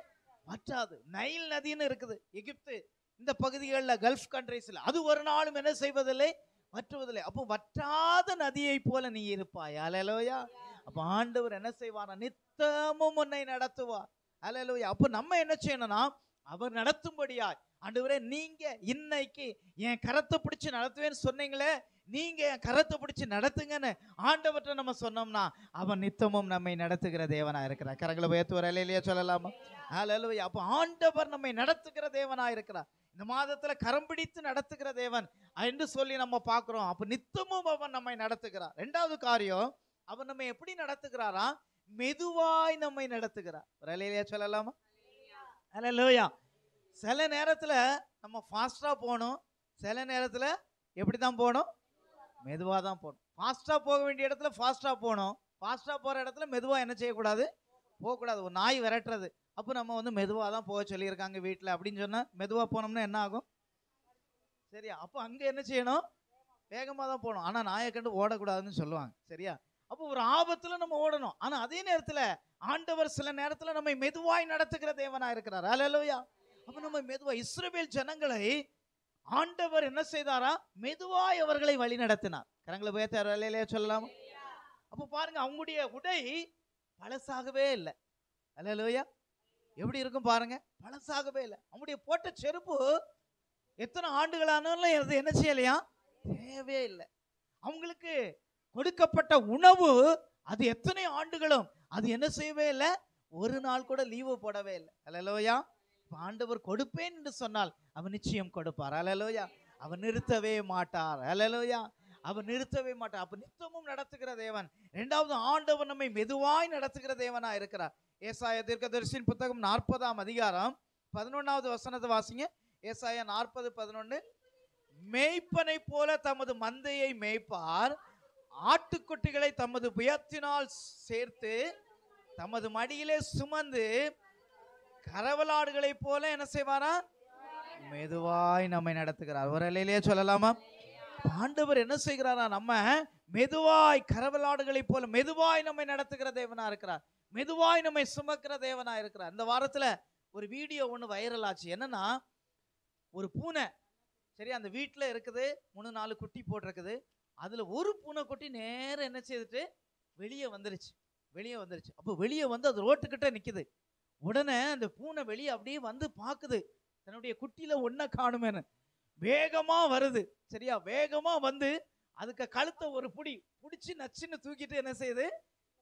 வற்றாது. நைல் நதின்னு இருக்குது எகிப்து இந்த பகுதிகளில், கல்ஃப் கண்ட்ரீஸ்ல. அது ஒரு நாளும் என்ன செய்வதில்லை? வற்றுவதில்லை. அப்போ வற்றாத நதியை போல நீ இருப்பாய். அல்லேலூயா. அப்போ ஆண்டவர் என்ன செய்வார்? நித்தமும் உன்னை நடத்துவார். அல்லேலூயா. அப்போ நம்ம என்ன செய்யணும்னா, அவர் நடத்தும்படியாய், ஆண்டவரே நீங்க இன்னைக்கு என் கரத்தை பிடிச்சு நடத்துவேன்னு சொன்னீங்களே, நீங்க என் கரத்தை பிடிச்சு நடத்துங்கன்னு ஆண்டவர்கிட்ட நம்ம சொன்னோம்னா, அவன் நித்தமும் நம்மை நடத்துகிற தேவனா இருக்கிறார். கரங்களை உயர்த்தி ஒரு அலையிலேயே சொல்லலாமா? அல்லேலூயா. அப்போ ஆண்டவர் நம்மை நடத்துகிற தேவனா இருக்கிறார். இந்த மாதத்துல கரம் பிடித்து நடத்துகிற தேவன் என்று சொல்லி நம்ம பார்க்கிறோம். அப்ப நித்தமும் அவன் நம்மை நடத்துகிறார். இரண்டாவது காரியம், அவன் நம்மை எப்படி நடத்துகிறாரா? மெதுவாய் நம்மை நடத்துகிறார். ஒரு அலையிலேயே சொல்லலாமா? அல்லேலூயா. சில நேரத்துல நம்ம ஃபாஸ்டா போகணும், சில நேரத்துல எப்படிதான் போகணும்? மெதுவா தான் போகணும். ஃபாஸ்டா போக வேண்டிய இடத்துல ஃபாஸ்டா போகணும், ஃபாஸ்டா போற இடத்துல மெதுவா என்ன செய்யக்கூடாது? போகக்கூடாது. ஒரு நாய் விரட்டுறது, அப்போ நம்ம வந்து மெதுவாக தான் போக சொல்லியிருக்காங்க வீட்டில் அப்படின்னு சொன்னால் மெதுவாக போனோம்னா என்ன ஆகும்? சரியா, அப்போ அங்கே என்ன செய்யணும்? வேகமாக தான் போகணும். ஆனால் நாயை கண்டு ஓடக்கூடாதுன்னு சொல்லுவாங்க. சரியா, அப்போ ஒரு ஆபத்தில் நம்ம ஓடணும். ஆனால் அதே நேரத்தில் ஆண்டவர் சில நேரத்தில் நம்மை மெதுவாய் நடத்துகிற தேவனாக இருக்கிறார். அல்லேலூயா. அப்போ நம்ம மெதுவாக, இஸ்ரவேல் ஜனங்களை ஆண்டவர் என்ன செய்தாரா? மெதுவாய் அவர்களை வழி நடத்தினார். கரங்களை உயர்த்தி அல்லேலூயா சொல்லலாம். அப்போ பாருங்க, அவங்களுடைய உடை பழசாகவே இல்லை. அல்லேலூயா. எப்படி இருக்கும் பாருங்க, பழசாகவே இல்லை. அவங்களுடைய போட்ட செருப்பு எத்தனை ஆண்டுகளானாலும் அது என்ன செய்யலையா? தேவையே இல்லை. அவங்களுக்கு கொடுக்கப்பட்ட உணவு அது எத்தனை ஆண்டுகளும் அது என்ன செய்யவே இல்லை? ஒரு நாள் கூட லீவு போடவே இல்லை. அல்லேலூயா. ஆண்டவர் கொடுப்பேன் என்று சொன்னால் அவர் நிச்சயம் கொடுப்பார். அல்லேலூயா. அவர் நிறுத்தவே மாட்டார். அல்லேலூயா. அவர் நிறுத்தவே மாட்டார். அப்ப நித்தமும் நடத்துகிற தேவன். இரண்டாவது, ஆண்டவர் நம்மை மெதுவாய் நடத்துகிற தேவனா இருக்கிறார். ஏசாயா தீர்க்கதரிசியின் புத்தகம் 40ஆம் அதிகாரம் 11வது வசனத்தை வாசிங்க. ஏசாயா 40:11. மேய்ப்பனை போல தமது மந்தையை மேய்ப்பார், ஆட்டுக்குட்டிகளை தமது புயத்தினால் சேர்த்து தமது மடியிலே சுமந்து கரவலாடுகளை போல என்ன செய்வாரா? மெதுவாய் நம்மை நடத்துகிறார். ஒரு அலையிலேயே சொல்லலாமா? ஆண்டவர் என்ன செய்கிறாரா? நம்ம மெதுவாய் கரவலாடுகளை போல மெதுவாய் நம்மை நடத்துகிற தேவனா இருக்கிறார். மெதுவாய் நம்மை சுமக்கிற தேவனா இருக்கிறார். இந்த வாரத்துல ஒரு வீடியோ ஒன்று வைரல் ஆச்சு. என்னன்னா, ஒரு பூனை, சரி, அந்த வீட்டுல இருக்குது, 3-4 குட்டி போட்டிருக்குது. அதுல ஒரு பூனை குட்டி நேரம் என்ன செய்துட்டு வெளியே வந்துருச்சு. அப்போ வெளியே வந்து அது ரோட்டுக்கிட்ட நிக்குது. உடனே அந்த பூனை வெளியே அப்படியே வந்து பாக்குது, தன்னுடைய குட்டியில ஒன்ன காணுமேனு வேகமா வருது. சரியா, வேகமா வந்து அதுக்கு கழுத்தை ஒரு பிடிச்சி நச்சுன்னு தூக்கிட்டு என்ன செய்யுது?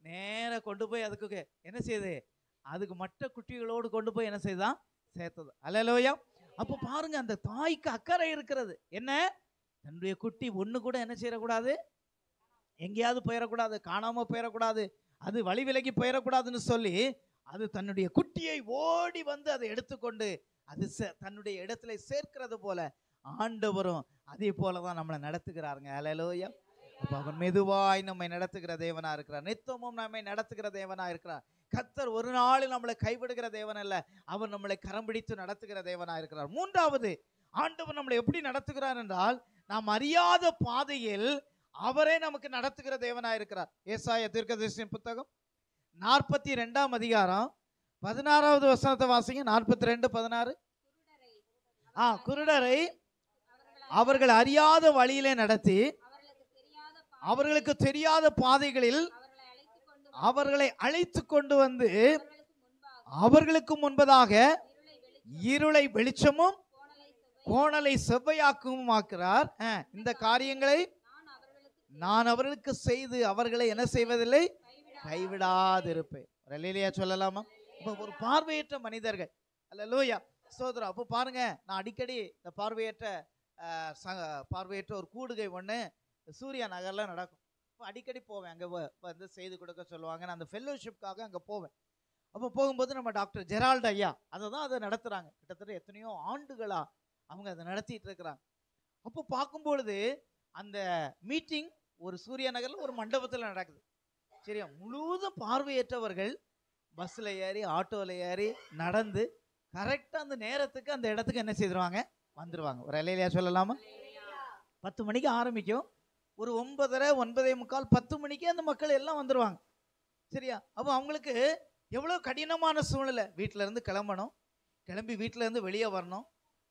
நேர கொண்டு போய் அதுக்கு என்ன செய்யுது? அதுக்கு மற்ற குட்டிகளோடு கொண்டு போய் என்ன செய்தான்? சேர்த்தது. அல்லேலூயா. அப்போ பாருங்க, அந்த தாய்க்கு அக்கறை இருக்கிறது. என்ன? தன்னுடைய குட்டி ஒண்ணு கூட என்ன செய்யக்கூடாது? எங்கேயாவது போயிடக்கூடாது, காணாம போயிடக்கூடாது, அது வழி விலகி போயிடக்கூடாதுன்னு சொல்லி அது தன்னுடைய குட்டியை ஓடி வந்து அதை எடுத்துக்கொண்டு அது தன்னுடைய இடத்துல சேர்க்கிறது போல ஆண்டவரும் அதே போலதான் நம்மளை நடத்துகிறாருங்க. அல்லேலூயா. அப்ப அவன் மெதுவாய் நம்மை நடத்துகிற தேவனா இருக்கிறார். நித்தமும் நம்மை நடத்துகிற தேவனா இருக்கிறார். கர்த்தர் ஒரு நாள் நம்மளை கைவிடுகிற தேவன் அல்ல, அவர் நம்மளை கரம் பிடித்து நடத்துகிற தேவனா இருக்கிறார். மூன்றாவது, ஆண்டவர் நம்மளை எப்படி நடத்துகிறார் என்றால், நாம் அறியாத பாதையில் அவரே நமக்கு நடத்துகிற தேவனா இருக்கிறார். ஏசாயா தீர்க்கதரிசியின் புத்தகம் 42ஆம் அதிகாரம் 16வது வசனத்தை வாசிங்க. 42:16. குருடரை அவர்கள் அறியாத வழியிலே நடத்தி அவர்களுக்கு தெரியாத பாதைகளில் அவர்களை அழைத்து கொண்டு வந்து அவர்களுக்கு முன்பதாக இருளை வெளிச்சமும் கோணலை செவ்வையாக்கவும் ஆக்குறார். இந்த காரியங்களை நான் அவர்களுக்கு செய்து அவர்களை என்ன செய்வதில்லை, கைவிடாதிருப்பேன். அல்லேலூயா சொல்லலாமா? இப்போ ஒரு பார்வையற்ற மனிதர்கள், அல்லேலூயா சோதரம். அப்போ பாருங்க, நான் அடிக்கடி இந்த பார்வையற்ற ஒரு கூடுகை ஒன்று சூர்யா நகர்ல நடக்கும். இப்போ அடிக்கடி போவேன், அங்கே வந்து செய்து கொடுக்க சொல்லுவாங்க. நான் அந்த ஃபெல்லோஷிப்காக அங்கே போவேன். அப்போ போகும்போது நம்ம டாக்டர் ஜெரால்டு ஐயா அதை நடத்துகிறாங்க. கிட்டத்தட்ட எத்தனையோ ஆண்டுகளா அவங்க அதை நடத்திட்டு இருக்கிறாங்க. அப்போ பார்க்கும்பொழுது அந்த மீட்டிங் ஒரு சூர்யா நகரில் ஒரு மண்டபத்தில் நடக்குது. சரியா, முழுவதும் பார்வையற்றவர்கள் பஸ்ஸில் ஏறி ஆட்டோவில் ஏறி நடந்து கரெக்டாக அந்த நேரத்துக்கு அந்த இடத்துக்கு என்ன செய்திருவாங்க, வந்துடுவாங்க. ஒரு அல்லேலூயா சொல்லலாமா? 10 மணிக்கு ஆரம்பிக்கும். ஒரு 9:30 9:45 10 மணிக்கு அந்த மக்கள் எல்லாம் வந்துடுவாங்க. சரியா, அப்போ அவங்களுக்கு எவ்வளோ கடினமான சூழ்நிலை. வீட்டில் இருந்து கிளம்பணும், கிளம்பி வீட்டில் இருந்து வெளியே வரணும்,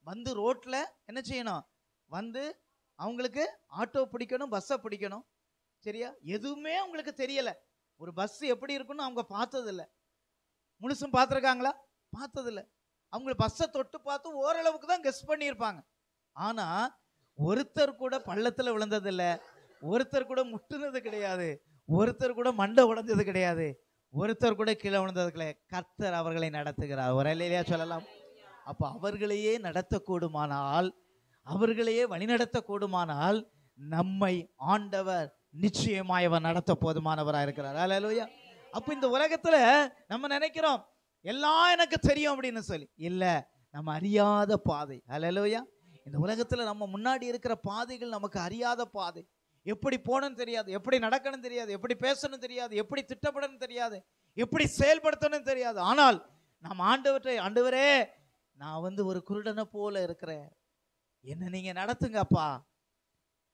வந்து ரோட்டில் என்ன செய்யணும், வந்து அவங்களுக்கு ஆட்டோ பிடிக்கணும், பஸ்ஸை பிடிக்கணும். சரியா, எதுவுமே அவங்களுக்கு தெரியலை. ஒரு பஸ் எப்படி இருக்குன்னு அவங்க பார்த்ததில்லை. முழுசும் பார்த்துருக்காங்களா? பார்த்ததில்லை. அவங்க பஸ்ஸை தொட்டு பார்த்து ஓரளவுக்கு தான் கெஸ் பண்ணியிருப்பாங்க. ஆனால் ஒருத்தர் கூட பள்ளத்தில் விழுந்ததில்லை, ஒருத்தர் கூட முட்டுனது கிடையாது, ஒருத்தர் கூட மண்டை உடைஞ்சது கிடையாது, ஒருத்தர் கூட கீழே விழுந்தது கிடையாது. கர்த்தர் அவர்களை நடத்துகிறார். ஒரு அல்லேலூயா சொல்லலாம். அப்போ அவர்களையே நடத்தக்கூடுமானால், அவர்களையே வழிநடத்தக்கூடுமானால் நம்மை ஆண்டவர் நிச்சயமாய் அவர் நடத்த போதுமானவராக இருக்கிறார். அல்லேலூயா. அப்போ இந்த உலகத்தில் நம்ம நினைக்கிறோம் எல்லாம் எனக்கு தெரியும் அப்படின்னு சொல்லி. இல்லை, நம்ம அறியாத பாதை. அல்லேலூயா. இந்த உலகத்தில் நம்ம முன்னாடி இருக்கிற பாதைகள் நமக்கு அறியாத பாதை. எப்படி போகணும்னு தெரியாது, எப்படி நடக்கணும் தெரியாது, எப்படி பேசணும் தெரியாது, எப்படி திட்டப்படணும் தெரியாது, எப்படி செயல்படுத்தணும் தெரியாது. ஆனால் நாம் ஆண்டவரே நான் வந்து ஒரு குருடனை போல இருக்கிறேன், என்ன நீங்க நடத்துங்கப்பா,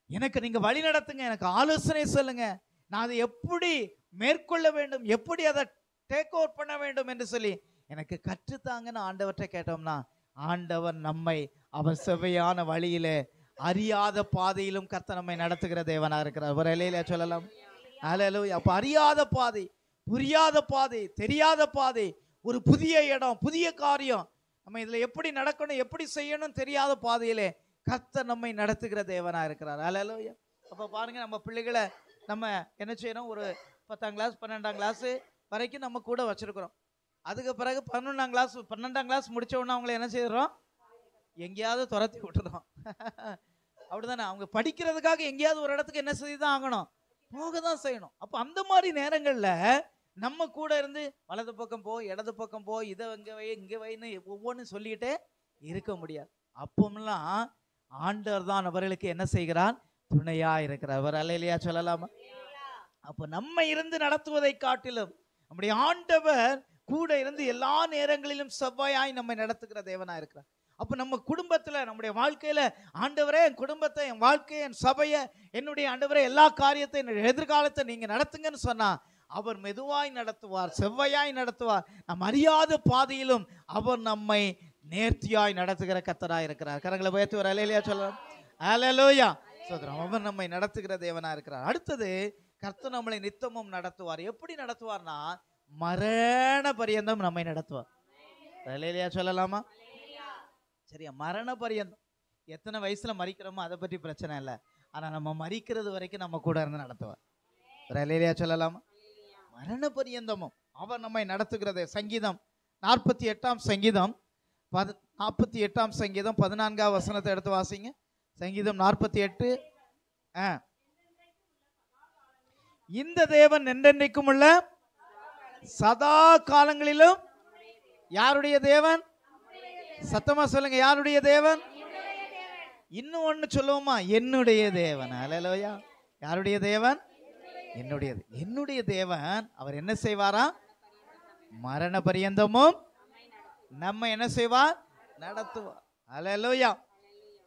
எனக்கு நீங்க வழி நடத்துங்க, எனக்கு ஆலோசனை சொல்லுங்க, நான் அதை எப்படி மேற்கொள்ள வேண்டும், எப்படி அதை டேக் ஓவர் பண்ண வேண்டும் என்று சொல்லி எனக்கு கற்றுத்தாங்கன்னு ஆண்டவர்கிட்ட கேட்டோம்னா, ஆண்டவர் நம்மை அவர் செவ்வையான வழியிலே அறியாத பாதையிலும் கர்த்தர் நம்மை நடத்துகிற தேவனா இருக்கிறார். ஒரு அல்லேலூயா சொல்லலாம். அல்லேலூயா. அப்ப அறியாத பாதை, புரியாத பாதை, தெரியாத பாதை, ஒரு புதிய இடம், புதிய காரியம், நம்ம இதுல எப்படி நடக்கணும், எப்படி செய்யணும் தெரியாத பாதையிலே கர்த்தர் நம்மை நடத்துகிற தேவனா இருக்கிறார். அல்லேலூயா. அப்ப பாருங்க, நம்ம பிள்ளைகளை நம்ம என்ன செய்யணும், ஒரு 10ஆம் கிளாஸ் 12ஆம் கிளாஸ் வரைக்கும் நம்ம கூட வச்சிருக்கிறோம். அதுக்கு பிறகு 12ஆம் கிளாஸ் முடிச்ச உடனே அவங்களை என்ன செய்யறோம், எங்கேயாவது துரத்தி விட்டுறோம். அப்படிதானே, அவங்க படிக்கிறதுக்காக எங்கேயாவது ஒரு இடத்துக்கு என்ன செய்து தான் ஆகணும், போக தான் செய்யணும். அப்போ அந்த மாதிரி நேரங்களில் நம்ம கூட இருந்து வலது பக்கம் போ, இடது பக்கம் போ, இதை இங்கே வை, இங்கே வைன்னு ஒவ்வொன்றும் சொல்லிக்கிட்டே இருக்க முடியாது. அப்போம்லாம் ஆண்டவர் தான் அவர்களுக்கு என்ன செய்கிறார், துணையா இருக்கிறார். அவர் அல்லேலூயா சொல்லலாமா? அப்போ நம்ம இருந்து நடத்துவதை காட்டிலும் நம்முடைய ஆண்டவர் கூட இருந்து எல்லா நேரங்களிலும் செவ்வாயாய் நம்மை நடத்துகிற தேவனா இருக்கிறார். அப்போ நம்ம குடும்பத்தில், நம்முடைய வாழ்க்கையில் ஆண்டவரே என் குடும்பத்தை, என் வாழ்க்கையை, என் சபையை, என்னுடைய ஆண்டவரே எல்லா காரியத்தை, என்னுடைய எதிர்காலத்தை நீங்கள் நடத்துங்கன்னு சொன்னால் அவர் மெதுவாய் நடத்துவார், செவ்வையாய் நடத்துவார். நம் அறியாத பாதையிலும் அவர் நம்மை நேர்த்தியாய் நடத்துகிற கர்த்தராய் இருக்கிறார். கரங்களை உயர்த்தி ஒரு அல்லேலூயா சொல்லலாம். அல்லேலூயா சோதரம். அவர் நம்மை நடத்துகிற தேவனா இருக்கிறார். அடுத்தது, கர்த்தர் நம்மளை நித்தமும் நடத்துவார். எப்படி நடத்துவார்னா, மரண பரியந்தம் நம்மை நடத்துவார். அல்லேலூயா சொல்லலாமா? சரியா, மரண பரியந்தம். எத்தனை வயசுல மரிக்கிறோமோ அதை பற்றி பிரச்சனை இல்லை, ஆனா நம்ம மரிக்கிறது வரைக்கும் நம்ம கூட இருந்து நடத்துவார். அல்லேலூயா சொல்லலாமா? மரண பரியந்தமும் அவர் நம்மை நடத்துகிறது. சங்கீதம் 48ஆம் சங்கீதம் 48ஆம் சங்கீதம் 14ஆம் வசனத்தை எடுத்து வாசிங்க. சங்கீதம் 48. இந்த தேவன் என்றென்றைக்கும் உள்ள சதா காலங்களிலும் யாருடைய தேவன்? சத்தமா சொல்லுங்க, யாருடைய தேவன்? இன்னும் ஒண்ணு சொல்லுவோமா, என்னுடைய தேவன். அல்லேலூயா. யாருடைய தேவன்? என்னுடைய தேவன். அவர் என்ன செய்வாரா? மரண பரியந்தமும் நம்ம என்ன செய்வார்? நடத்துவார். அல்லேலூயா.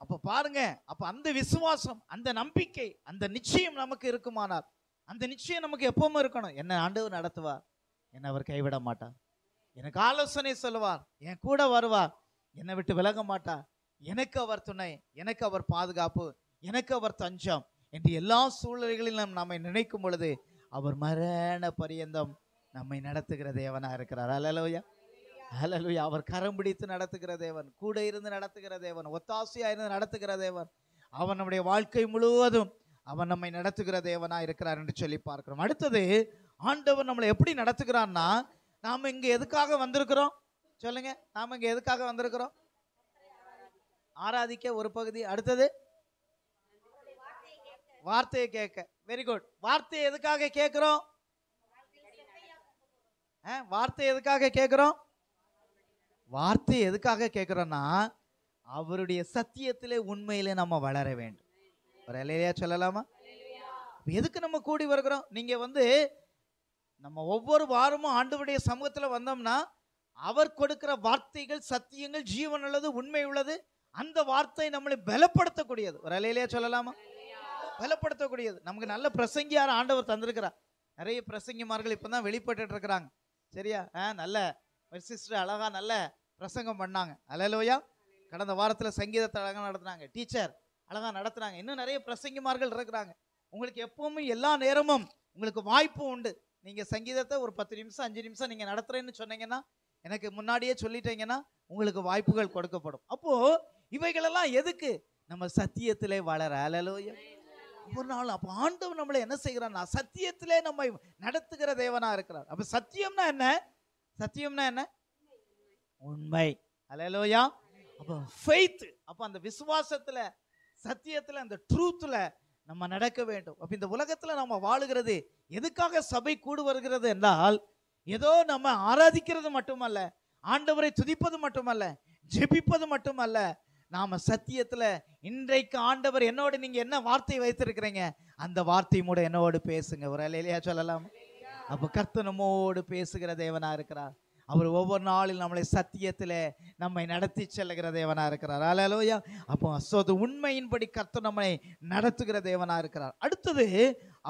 அப்ப பாருங்க, அப்ப அந்த விசுவாசம், அந்த நம்பிக்கை, அந்த நிச்சயம் நமக்கு இருக்குமானால், அந்த நிச்சயம் நமக்கு எப்பவும் இருக்கணும். என்ன ஆண்டவர் நடத்துவார், என்ன அவர் கைவிட மாட்டார், எனக்கு ஆலோசனை சொல்லுவார், என் கூட வருவார், என்னை விட்டு விலக மாட்டார், எனக்கு அவர் துணை, எனக்கு அவர் பாதுகாப்பு, எனக்கு அவர் தஞ்சம் என்று எல்லா சூழ்நிலைகளிலும் நம்மை நினைக்கும் பொழுது அவர் மரண பரியந்தம் நம்மை நடத்துகிற தேவனா இருக்கிறார். அல்லேலூயா, அல்லேலூயா. அவர் கரம் பிடித்து நடத்துகிற தேவன், கூட இருந்து நடத்துகிற தேவன், ஒத்தாசையா இருந்து நடத்துகிற தேவன். அவன் நம்முடைய வாழ்க்கை முழுவதும் அவன் நம்மை நடத்துகிற தேவனா இருக்கிறார் என்று சொல்லி பார்க்கிறோம். அடுத்தது, ஆண்டவர் நம்மளை எப்படி நடத்துகிறான்னா, நாம் இங்க எதுக்காக வந்திருக்கிறோம் சொல்லுங்க? நாம் இங்க எதுக்காக வந்திருக்கிறோம்? ஆராதிக்க ஒரு பகுதி. அடுத்தது வார்த்தையை கேட்க. Very good. வார்த்தையை எதுக்காக கேட்கிறோம்? வார்த்தை எதுக்காக கேட்கிறோம்? வார்த்தை எதுக்காக கேட்கிறோம்னா, அவருடைய சத்தியத்திலே உண்மையிலே நம்ம வளர வேண்டும். ஒரு இல்லையா சொல்லலாமா? எதுக்கு நம்ம கூடி வருகிறோம்? நீங்க நம்ம ஒவ்வொரு வாரமும் ஆண்டவருடைய சமூகத்துல வந்தோம்னா, அவர் கொடுக்கிற வார்த்தைகள் சத்தியங்கள் ஜீவன் உள்ளது, உண்மை உள்ளது. அந்த வார்த்தை நம்மளை பலப்படுத்தக்கூடியது. ஒரு இல்லையா சொல்லலாமா? பலப்படுத்தக்கூடியது. நமக்கு நல்ல பிரசங்கியார் ஆண்டவர் தந்திருக்கிறார். நிறைய பிரசங்கிமார்கள் இப்பதான் வெளிப்பட்டு இருக்கிறாங்க. சரியா? நல்ல சிஸ்டர் அழகா நல்ல பிரசங்கம் பண்ணாங்க. அல்லேலூயா. கடந்த வாரத்தில் சங்கீதத்தை அழகா நடத்துனாங்க. டீச்சர் அழகா நடத்துனாங்க. இன்னும் நிறைய பிரசங்கிமார்கள் இருக்கிறாங்க. உங்களுக்கு எப்பவுமே எல்லா நேரமும் உங்களுக்கு வாய்ப்பு உண்டு. நீங்க சங்கீதத்தை ஒரு 10 நிமிஷம் 5 நிமிஷம் நீங்க நடத்துறேன்னு சொன்னீங்கன்னா, எனக்கு முன்னாடியே சொல்லிட்டீங்கன்னா உங்களுக்கு வாய்ப்புகள் கொடுக்கப்படும். அப்போ இவைகளெல்லாம் எதுக்கு? நம்ம சத்தியத்திலே வளர. அல்லேலூயா. ஒரு நாள் அப்போ ஆண்டவர் நம்மளை என்ன செய்கிறான்னா, சத்தியத்திலே நம்மை நடத்துகிற தேவனா இருக்கிறார். அப்ப சத்தியம்னா என்ன? சத்தியம்னா என்ன? உண்மை. அல்லேலூயா. அப்போ ஃபெய்த், அப்போ அந்த விசுவாசத்துல, சத்தியத்துல, அந்த ட்ரூத்ல நம்ம நடக்க வேண்டும். அப்ப இந்த உலகத்துல நம்ம வாழுகிறது எதுக்காக? சபை கூடு வருகிறது என்றால், ஏதோ நம்ம ஆராதிக்கிறது மட்டுமல்ல, ஆண்டவரை துதிப்பது மட்டுமல்ல, ஜெபிப்பது மட்டுமல்ல, நாம சத்தியத்துல இன்றைக்கு ஆண்டவர் என்னோடு நீங்க என்ன வார்த்தை வைத்திருக்கிறீங்க, அந்த வார்த்தை மூட என்னோடு பேசுங்க. ஒரு இல்லையா சொல்லலாம்? அப்ப கர்த்தர் நம்மோடு பேசுகிற தேவனா இருக்கிறார். அவர் ஒவ்வொரு நாளில் நம்மளை சத்தியத்திலே நம்மை நடத்தி செல்லுகிற தேவனா இருக்கிறார். அல்லேலூயா. அப்போ உண்மையின்படி கர்த்தர் நம்மை நடத்துகிற தேவனா இருக்கிறார். அடுத்தது